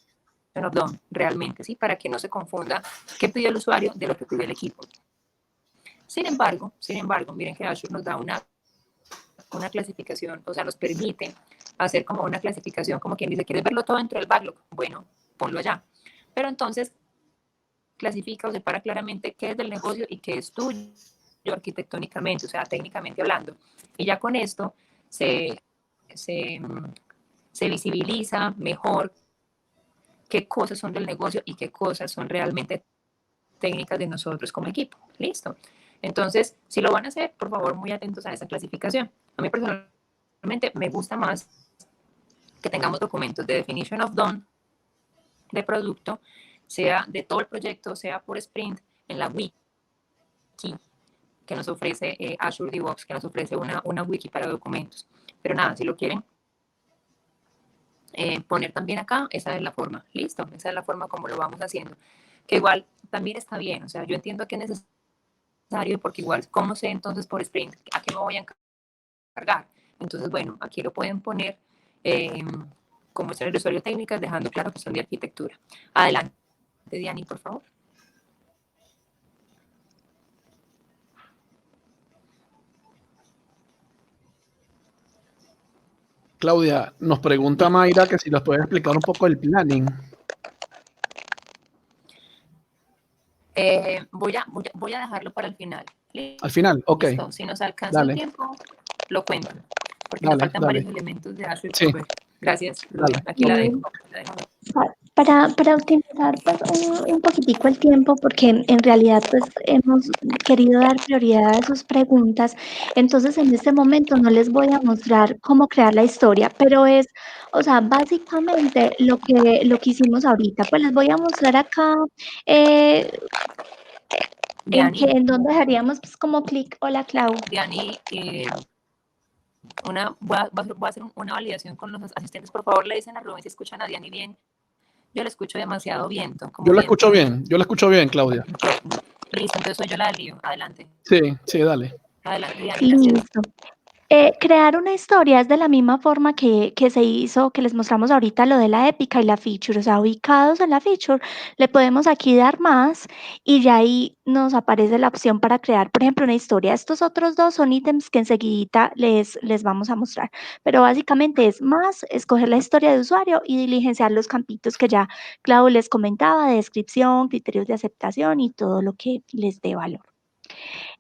of done, realmente, ¿sí? Para que no se confunda qué pidió el usuario de lo que pidió el equipo. Sin embargo, miren que Azure nos da una clasificación, o sea, nos permite hacer como una clasificación, como quien dice, ¿quieres verlo todo dentro del backlog? Bueno, ponlo allá. Pero entonces clasifica o separa claramente qué es del negocio y qué es tuyo arquitectónicamente, o sea, técnicamente hablando. Y ya con esto se visibiliza mejor qué cosas son del negocio y qué cosas son realmente técnicas de nosotros como equipo. Listo. Entonces, si lo van a hacer, por favor, muy atentos a esa clasificación. A mí personalmente me gusta más que tengamos documentos de definition of done de producto, sea de todo el proyecto, sea por sprint, en la wiki que nos ofrece Azure DevOps, que nos ofrece una wiki para documentos. Pero nada, si lo quieren poner también acá, esa es la forma. Listo, esa es la forma como lo vamos haciendo. Que igual también está bien, o sea, yo entiendo que es necesario porque igual, ¿cómo sé entonces por sprint a qué me voy a encargar? Entonces, bueno, aquí lo pueden poner como historias de usuario técnicas, dejando claro que son de arquitectura. Adelante, Diani, por favor. Claudia, nos pregunta Mayra que si nos puedes explicar un poco el planning. Voy a dejarlo para el final. Al final, ok. Listo. Si nos alcanza el tiempo, lo cuento. Porque nos faltan varios elementos de Azure. Sí. Gracias. Dale. Aquí la dejo. Para optimizar pues, un poquitico el tiempo, porque en realidad pues hemos querido dar prioridad a sus preguntas, entonces en este momento no les voy a mostrar cómo crear la historia, pero es, o sea, básicamente lo que hicimos ahorita, pues les voy a mostrar acá en donde dejaríamos pues como clic. Hola, Clau. Diani, voy a hacer una validación con los asistentes. Por favor, le dicen a Rubén si escuchan a Diani bien. Yo la escucho demasiado viento. Yo la escucho bien, Claudia. Listo, entonces soy yo la del lío. Adelante. Sí, dale. Adelante, Diani, gracias. Listo. Crear una historia es de la misma forma que se hizo, que les mostramos ahorita lo de la épica y la feature, o sea, ubicados en la feature, le podemos aquí dar más y ya ahí nos aparece la opción para crear, por ejemplo, una historia. Estos otros dos son ítems que enseguidita les vamos a mostrar, pero básicamente es más, escoger la historia de usuario y diligenciar los campitos que ya Clau les comentaba, de descripción, criterios de aceptación y todo lo que les dé valor.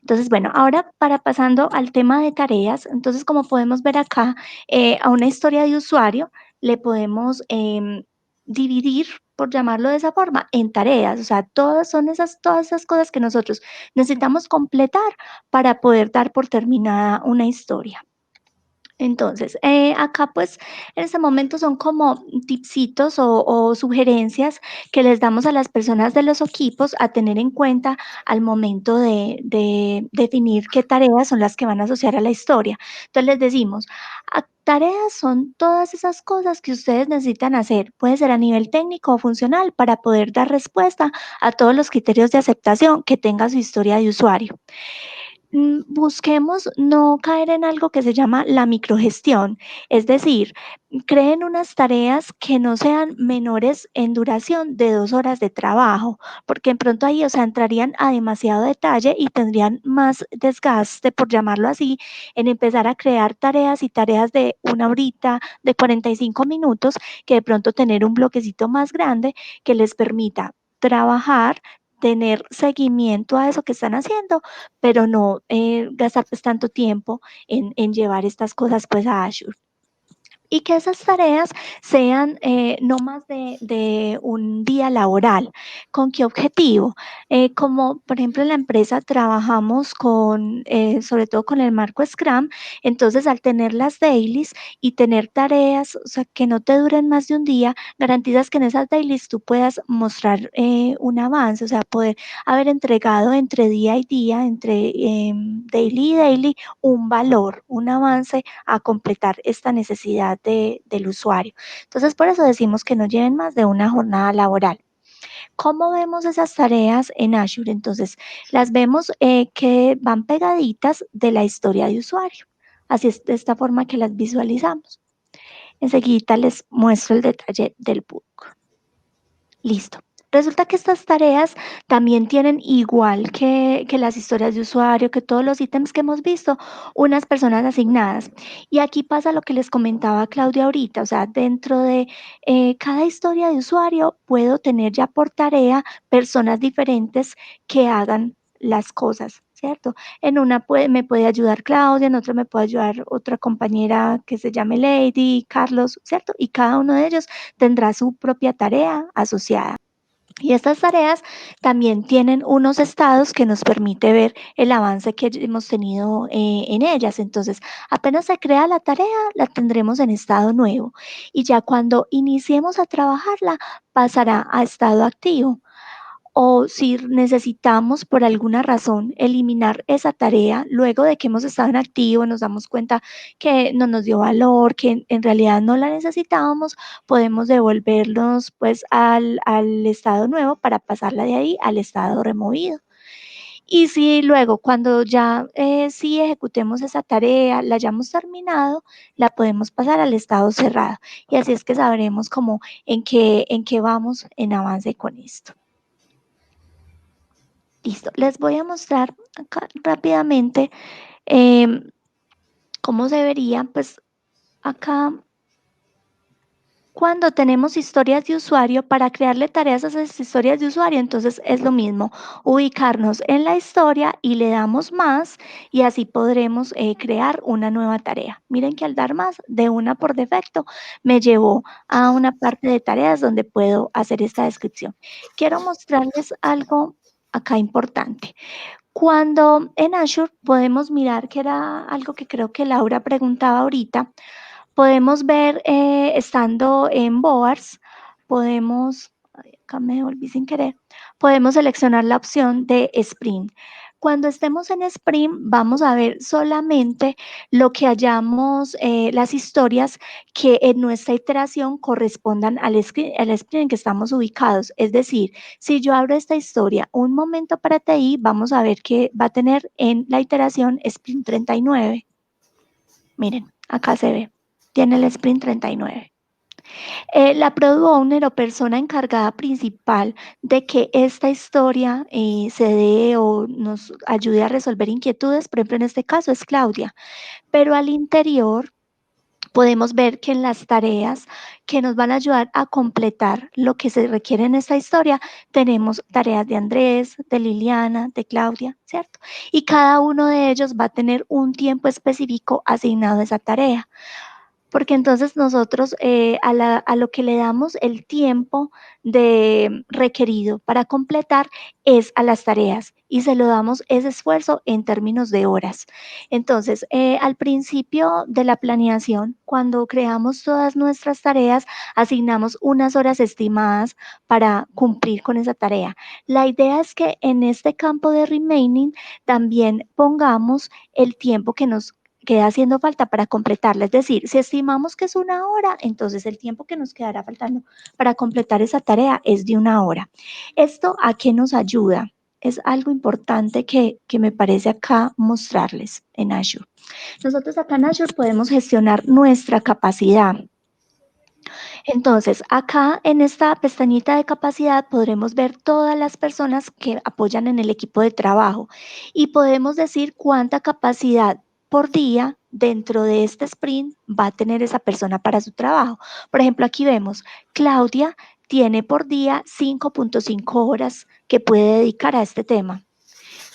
Entonces, bueno, ahora para pasando al tema de tareas, entonces como podemos ver acá, a una historia de usuario le podemos dividir, por llamarlo de esa forma, en tareas. O sea, todas esas cosas que nosotros necesitamos completar para poder dar por terminada una historia. Entonces, acá pues en este momento son como tipsitos o sugerencias que les damos a las personas de los equipos a tener en cuenta al momento de definir qué tareas son las que van a asociar a la historia. Entonces les decimos, tareas son todas esas cosas que ustedes necesitan hacer, puede ser a nivel técnico o funcional para poder dar respuesta a todos los criterios de aceptación que tenga su historia de usuario. Busquemos no caer en algo que se llama la microgestión, es decir, creen unas tareas que no sean menores en duración de 2 horas de trabajo, porque en pronto ahí, o sea, entrarían a demasiado detalle y tendrían más desgaste, por llamarlo así, en empezar a crear tareas y tareas de 1 horita, de 45 minutos, que de pronto tener un bloquecito más grande que les permita trabajar, tener seguimiento a eso que están haciendo, pero no gastar pues tanto tiempo en llevar estas cosas pues a Azure. Y que esas tareas sean no más de un día laboral. ¿Con qué objetivo? Como por ejemplo en la empresa trabajamos con, sobre todo con el marco Scrum, entonces al tener las dailies y tener tareas, o sea, que no te duren más de un día, garantizas que en esas dailies tú puedas mostrar un avance, o sea, poder haber entregado entre día y día, entre daily y daily, un valor, un avance a completar esta necesidad del usuario. Entonces, por eso decimos que no lleven más de una jornada laboral. ¿Cómo vemos esas tareas en Azure? Entonces, las vemos que van pegaditas de la historia de usuario. Así es de esta forma que las visualizamos. Enseguida les muestro el detalle del book. Listo. Resulta que estas tareas también tienen, igual que las historias de usuario, que todos los ítems que hemos visto, unas personas asignadas. Y aquí pasa lo que les comentaba Claudia ahorita, o sea, dentro de cada historia de usuario puedo tener ya por tarea personas diferentes que hagan las cosas, ¿cierto? En una me puede ayudar Claudia, en otra me puede ayudar otra compañera que se llame Lady, Carlos, ¿cierto? Y cada uno de ellos tendrá su propia tarea asociada. Y estas tareas también tienen unos estados que nos permite ver el avance que hemos tenido en ellas. Entonces, apenas se crea la tarea, la tendremos en estado nuevo. Y ya cuando iniciemos a trabajarla, pasará a estado activo. O si necesitamos por alguna razón eliminar esa tarea, luego de que hemos estado en activo, nos damos cuenta que no nos dio valor, que en realidad no la necesitábamos, podemos devolvernos pues al estado nuevo para pasarla de ahí al estado removido. Y si luego cuando ya sí ejecutemos esa tarea, la hayamos terminado, la podemos pasar al estado cerrado. Y así es que sabremos cómo en qué vamos en avance con esto. Listo, les voy a mostrar acá rápidamente cómo se vería, pues acá cuando tenemos historias de usuario, para crearle tareas a esas historias de usuario, entonces es lo mismo, ubicarnos en la historia y le damos más y así podremos crear una nueva tarea. Miren que al dar más de una por defecto, me llevó a una parte de tareas donde puedo hacer esta descripción. Quiero mostrarles algo acá importante. Cuando en Azure podemos mirar, que era algo que creo que Laura preguntaba ahorita, podemos ver estando en Boards, podemos, acá me volví sin querer, podemos seleccionar la opción de Sprint. Cuando estemos en Sprint, vamos a ver solamente lo que hayamos, las historias que en nuestra iteración correspondan al sprint en que estamos ubicados. Es decir, si yo abro esta historia un momento para TI, vamos a ver que va a tener en la iteración Sprint 39. Miren, acá se ve, tiene el sprint 39. La product owner o persona encargada principal de que esta historia se dé o nos ayude a resolver inquietudes, por ejemplo, en este caso es Claudia, pero al interior podemos ver que en las tareas que nos van a ayudar a completar lo que se requiere en esta historia, tenemos tareas de Andrés, de Liliana, de Claudia, ¿cierto? Y cada uno de ellos va a tener un tiempo específico asignado a esa tarea. Porque entonces nosotros a lo que le damos el tiempo de requerido para completar es a las tareas y se lo damos ese esfuerzo en términos de horas. Entonces, al principio de la planeación, cuando creamos todas nuestras tareas, asignamos unas horas estimadas para cumplir con esa tarea. La idea es que en este campo de remaining también pongamos el tiempo que nos queda haciendo falta para completarla. Es decir, si estimamos que es 1 hora, entonces el tiempo que nos quedará faltando para completar esa tarea es de 1 hora. ¿Esto a qué nos ayuda? Es algo importante que me parece acá mostrarles en Azure. Nosotros acá en Azure podemos gestionar nuestra capacidad. Entonces, acá en esta pestañita de capacidad podremos ver todas las personas que apoyan en el equipo de trabajo y podemos decir cuánta capacidad por día dentro de este sprint va a tener esa persona para su trabajo. Por ejemplo, aquí vemos, Claudia tiene por día 5.5 horas que puede dedicar a este tema.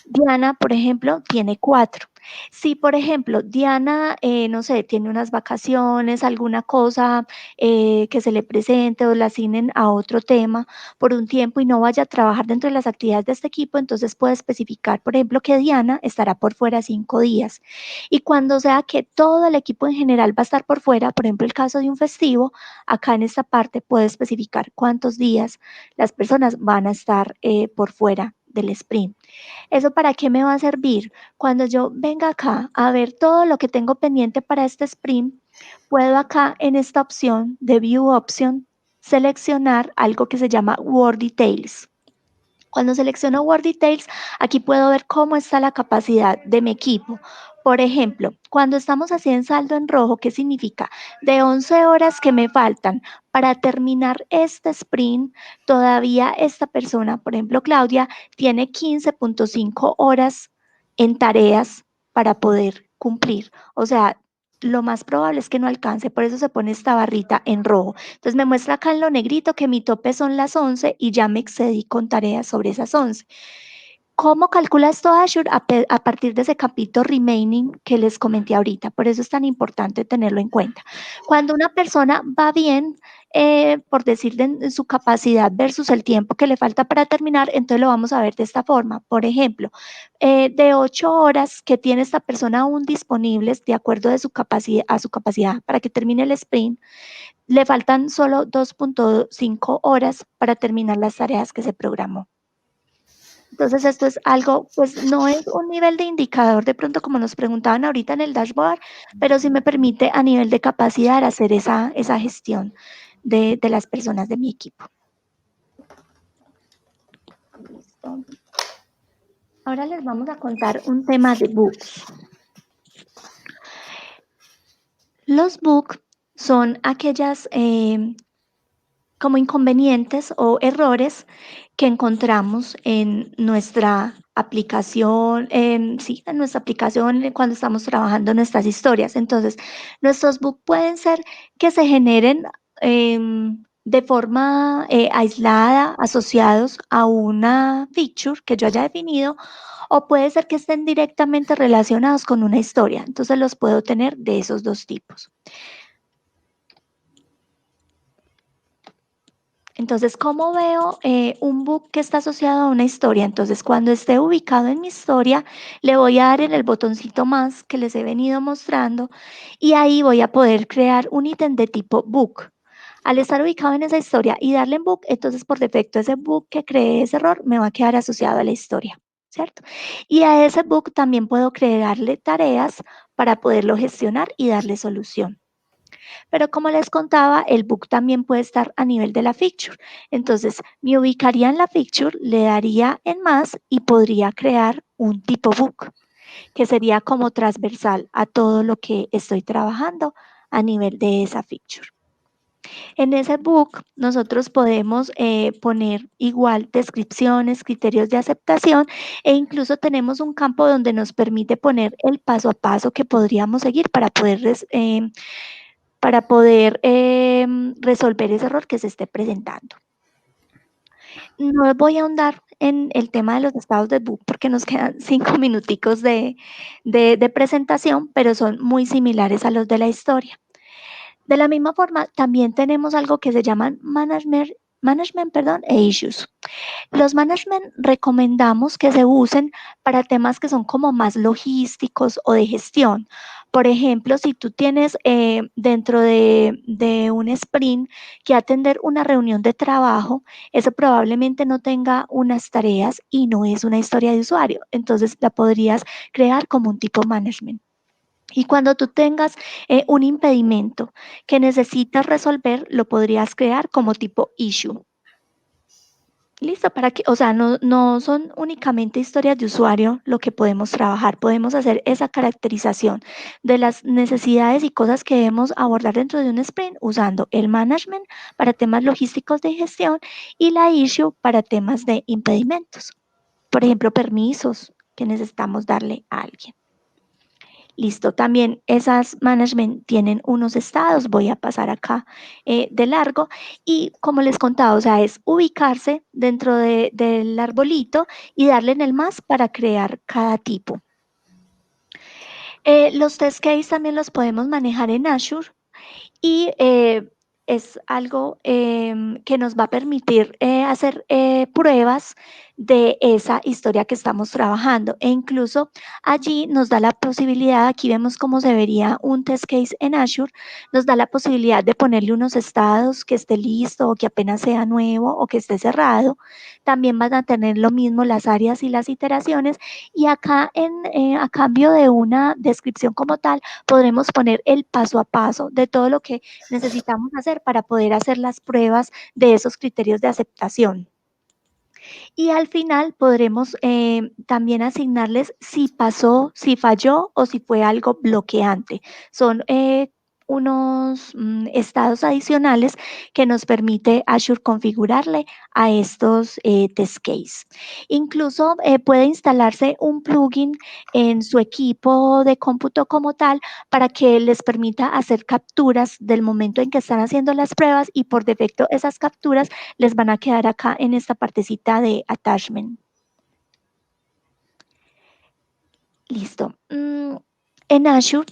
Diana, por ejemplo, tiene 4. Si, por ejemplo, Diana, no sé, tiene unas vacaciones, alguna cosa que se le presente o la asignen a otro tema por un tiempo y no vaya a trabajar dentro de las actividades de este equipo, entonces puede especificar, por ejemplo, que Diana estará por fuera 5 días. Y cuando sea que todo el equipo en general va a estar por fuera, por ejemplo, el caso de un festivo, acá en esta parte puede especificar cuántos días las personas van a estar por fuera del sprint. ¿Eso para qué me va a servir? Cuando yo venga acá a ver todo lo que tengo pendiente para este sprint, puedo acá en esta opción de View Option seleccionar algo que se llama Work Details. Cuando selecciono Work Details, aquí puedo ver cómo está la capacidad de mi equipo. Por ejemplo, cuando estamos así en saldo en rojo, ¿qué significa? De 11 horas que me faltan para terminar este sprint, todavía esta persona, por ejemplo, Claudia, tiene 15.5 horas en tareas para poder cumplir. O sea, lo más probable es que no alcance, por eso se pone esta barrita en rojo. Entonces me muestra acá en lo negrito que mi tope son las 11 y ya me excedí con tareas sobre esas 11. ¿Cómo calcula esto Azure? A partir de ese capítulo remaining que les comenté ahorita. Por eso es tan importante tenerlo en cuenta. Cuando una persona va bien, por decir de su capacidad versus el tiempo que le falta para terminar, entonces lo vamos a ver de esta forma. Por ejemplo, de 8 horas que tiene esta persona aún disponibles de acuerdo a su capacidad para que termine el sprint, le faltan solo 2.5 horas para terminar las tareas que se programó. Entonces, esto es algo, pues no es un nivel de indicador de pronto como nos preguntaban ahorita en el dashboard, pero sí me permite a nivel de capacidad hacer esa gestión de las personas de mi equipo. Listo. Ahora les vamos a contar un tema de bugs. Los bugs son aquellas como inconvenientes o errores que encontramos en nuestra aplicación, en nuestra aplicación cuando estamos trabajando nuestras historias. Entonces, nuestros bugs pueden ser que se generen de forma aislada, asociados a una feature que yo haya definido, o puede ser que estén directamente relacionados con una historia. Entonces, los puedo tener de esos dos tipos. Entonces, ¿cómo veo un bug que está asociado a una historia? Entonces, cuando esté ubicado en mi historia, le voy a dar en el botoncito más que les he venido mostrando y ahí voy a poder crear un ítem de tipo bug. Al estar ubicado en esa historia y darle en bug, entonces por defecto ese bug que creé ese error me va a quedar asociado a la historia, ¿cierto? Y a ese bug también puedo crearle tareas para poderlo gestionar y darle solución. Pero como les contaba, el bug también puede estar a nivel de la feature. Entonces, me ubicaría en la feature, le daría en más y podría crear un tipo bug. que sería como transversal a todo lo que estoy trabajando a nivel de esa feature. En ese book nosotros podemos poner igual descripciones, criterios de aceptación e incluso tenemos un campo donde nos permite poner el paso a paso que podríamos seguir para poder resolver ese error que se esté presentando. No voy a ahondar en el tema de los estados de book porque nos quedan 5 minuticos de presentación, pero son muy similares a los de la historia. De la misma forma, también tenemos algo que se llaman management e issues. Los management recomendamos que se usen para temas que son como más logísticos o de gestión. Por ejemplo, si tú tienes dentro de un sprint que atender una reunión de trabajo, eso probablemente no tenga unas tareas y no es una historia de usuario. Entonces la podrías crear como un tipo management. Y cuando tú tengas un impedimento que necesitas resolver, lo podrías crear como tipo issue. Listo, para que, o sea, no son únicamente historias de usuario lo que podemos trabajar, podemos hacer esa caracterización de las necesidades y cosas que debemos abordar dentro de un sprint usando el management para temas logísticos de gestión y la issue para temas de impedimentos. Por ejemplo, permisos que necesitamos darle a alguien. Listo, también esas management tienen unos estados, voy a pasar acá de largo y como les contaba, o sea, es ubicarse dentro del arbolito y darle en el más para crear cada tipo. Los test case también los podemos manejar en Azure y es algo que nos va a permitir hacer pruebas de esa historia que estamos trabajando e incluso allí nos da la posibilidad, aquí vemos cómo se vería un test case en Azure, nos da la posibilidad de ponerle unos estados que esté listo o que apenas sea nuevo o que esté cerrado, también van a tener lo mismo las áreas y las iteraciones y acá a cambio de una descripción como tal podremos poner el paso a paso de todo lo que necesitamos hacer para poder hacer las pruebas de esos criterios de aceptación. Y al final podremos también asignarles si pasó, si falló o si fue algo bloqueante. Son unos estados adicionales que nos permite Azure configurarle a estos test case. Incluso puede instalarse un plugin en su equipo de cómputo como tal para que les permita hacer capturas del momento en que están haciendo las pruebas y por defecto esas capturas les van a quedar acá en esta partecita de attachment. Listo. En Azure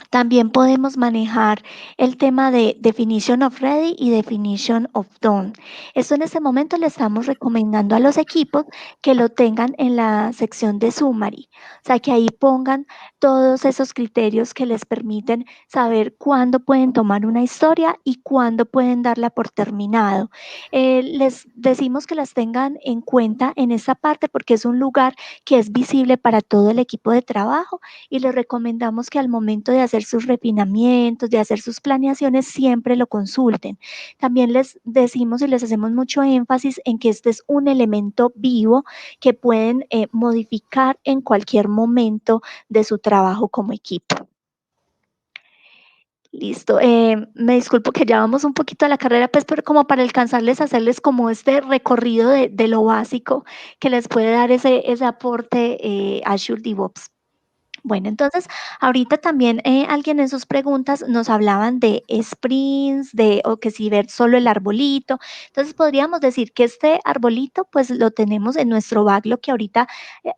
también podemos manejar el tema de definition of ready y definition of done. Esto en este momento le estamos recomendando a los equipos que lo tengan en la sección de summary, o sea, que ahí pongan todos esos criterios que les permiten saber cuándo pueden tomar una historia y cuándo pueden darla por terminado. Les decimos que las tengan en cuenta en esta parte porque es un lugar que es visible para todo el equipo de trabajo y les recomendamos que al momento de hacer sus refinamientos, de hacer sus planeaciones, siempre lo consulten. También les decimos y les hacemos mucho énfasis en que este es un elemento vivo que pueden modificar en cualquier momento de su trabajo como equipo. Listo, me disculpo que ya vamos un poquito a la carrera, pues, pero como para alcanzarles, hacerles como este recorrido de lo básico que les puede dar ese aporte Azure DevOps. Bueno, entonces, ahorita también alguien en sus preguntas nos hablaban de sprints, o que si ver solo el arbolito. Entonces, podríamos decir que este arbolito, pues lo tenemos en nuestro backlog que ahorita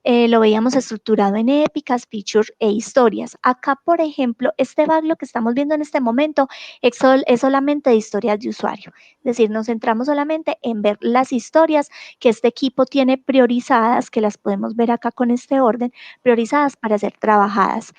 lo veíamos estructurado en épicas, features e historias. Acá, por ejemplo, este backlog que estamos viendo en este momento es solamente de historias de usuario. Es decir, nos centramos solamente en ver las historias que este equipo tiene priorizadas, que las podemos ver acá con este orden, priorizadas para ser trabajadas.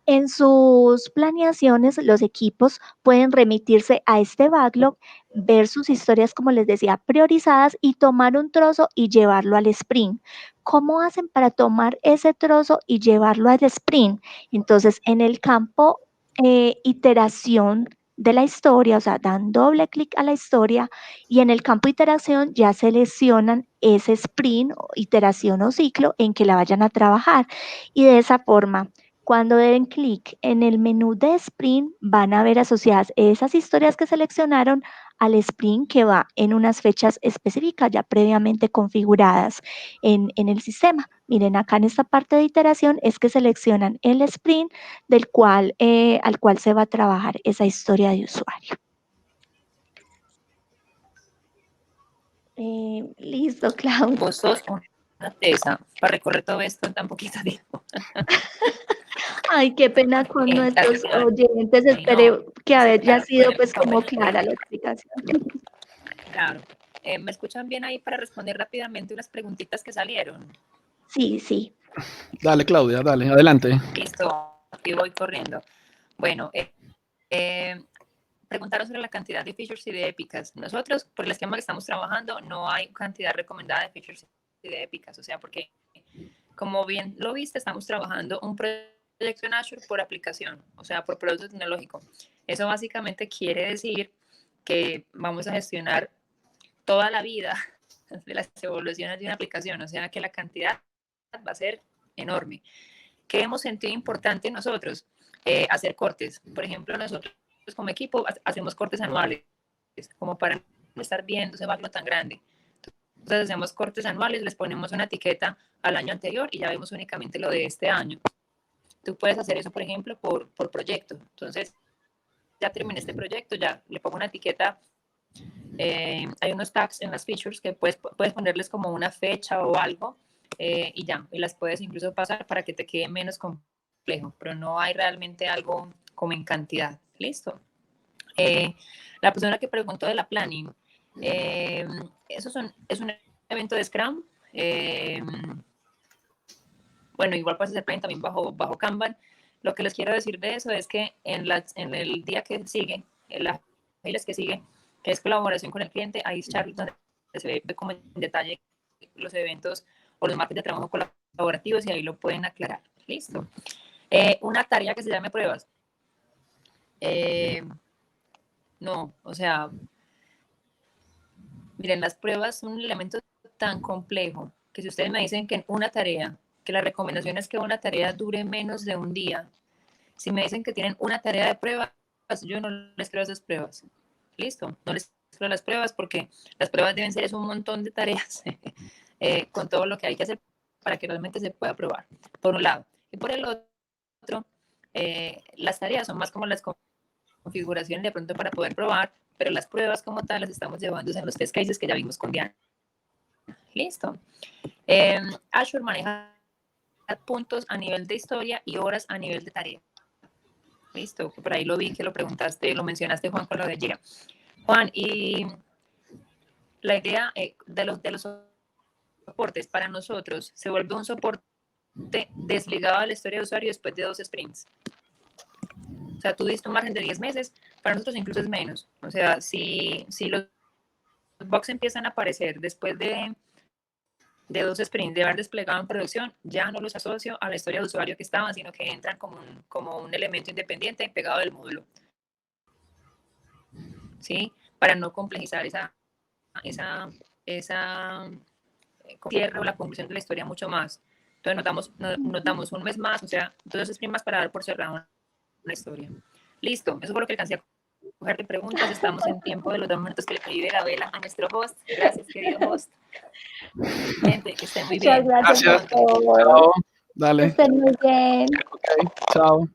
En sus planeaciones, los equipos pueden remitirse a este backlog, ver sus historias, como les decía, priorizadas y tomar un trozo y llevarlo al sprint. ¿Cómo hacen para tomar ese trozo y llevarlo al sprint? Entonces, en el campo iteración de la historia, o sea, dan doble clic a la historia y en el campo iteración ya seleccionan ese sprint, iteración o ciclo en que la vayan a trabajar. Y de esa forma, cuando den clic en el menú de sprint, van a ver asociadas esas historias que seleccionaron al sprint que va en unas fechas específicas ya previamente configuradas en el sistema. Miren, acá en esta parte de iteración es que seleccionan el sprint al cual se va a trabajar esa historia de usuario. Listo, Claudia. Vos sos una tesa para recorrer todo esto en tan poquito tiempo. Ay, qué pena con nuestros Gracias, oyentes. no, Espero que sí, haya claro, sido bueno, pues como bueno, clara la explicación. claro. ¿Me escuchan bien ahí para responder rápidamente unas preguntitas que salieron? Sí, sí. Dale, Claudia, dale, adelante. Listo, aquí voy corriendo. Bueno, preguntaron sobre la cantidad de features y de épicas. Nosotros, por el esquema que estamos trabajando, no hay cantidad recomendada de features y de épicas. O sea, porque, como bien lo viste, estamos trabajando un proyecto en Azure por aplicación, o sea, por producto tecnológico. Eso básicamente quiere decir que vamos a gestionar toda la vida de las evoluciones de una aplicación. O sea, que la cantidad va a ser enorme. ¿Qué hemos sentido importante nosotros? Hacer cortes. Por ejemplo, nosotros como equipo hacemos cortes anuales, como para no estar viendo ese backlog tan grande. Entonces hacemos cortes anuales, les ponemos una etiqueta al año anterior y ya vemos únicamente lo de este año. Tú puedes hacer eso, por ejemplo, por proyecto. Entonces, ya terminé este proyecto, ya le pongo una etiqueta. Hay unos tags en las features que puedes ponerles como una fecha o algo y ya, y las puedes incluso pasar para que te quede menos complejo, pero no hay realmente algo como en cantidad. ¿Listo? La persona que preguntó de la planning, eso es un evento de Scrum. Bueno, igual puedes hacer planning también bajo Kanban. Lo que les quiero decir de eso es que en el día que sigue, en las filas que sigue, que es colaboración con el cliente, ahí es Charlie donde se ve como en detalle los eventos o los mapas de trabajo colaborativos y ahí lo pueden aclarar. Listo. Una tarea que se llame pruebas. No, o sea, miren, las pruebas son un elemento tan complejo que si ustedes me dicen que en una tarea, que la recomendación es que una tarea dure menos de un día, si me dicen que tienen una tarea de pruebas, yo no les creo esas pruebas. Listo, no les creo las pruebas porque las pruebas deben ser un montón de tareas con todo lo que hay que hacer para que realmente se pueda probar, por un lado. Y por el otro, las tareas son más como las configuraciones de pronto para poder probar, pero las pruebas como tal las estamos llevando en los test cases que ya vimos con Diana. Listo. Azure maneja puntos a nivel de historia y horas a nivel de tarea. Listo, por ahí lo vi que lo preguntaste, lo mencionaste, Juan, con lo de Jira. Juan, y la idea de los soportes para nosotros se vuelve un soporte desligado de la historia de usuario después de 2 sprints. O sea, tú diste un margen de 10 meses, para nosotros incluso es menos. O sea, si los bugs empiezan a aparecer después de 2 sprints de haber desplegado en producción, ya no los asocio a la historia de usuario que estaban, sino que entran como un elemento independiente pegado del módulo. ¿Sí? Para no complejizar esa cierre o la conclusión de la historia mucho más. Entonces notamos un mes más, o sea, 2 sprints más para dar por cerrado una historia. Listo, eso fue lo que alcancé a coger de preguntas. Estamos en tiempo de los 2 minutos que le pedí de la vela a nuestro host. Gracias, querido host. Gente, que estén muy bien. Muchas gracias Gracias. a todos. Chao. Dale. Que estén muy bien. Ok, chao.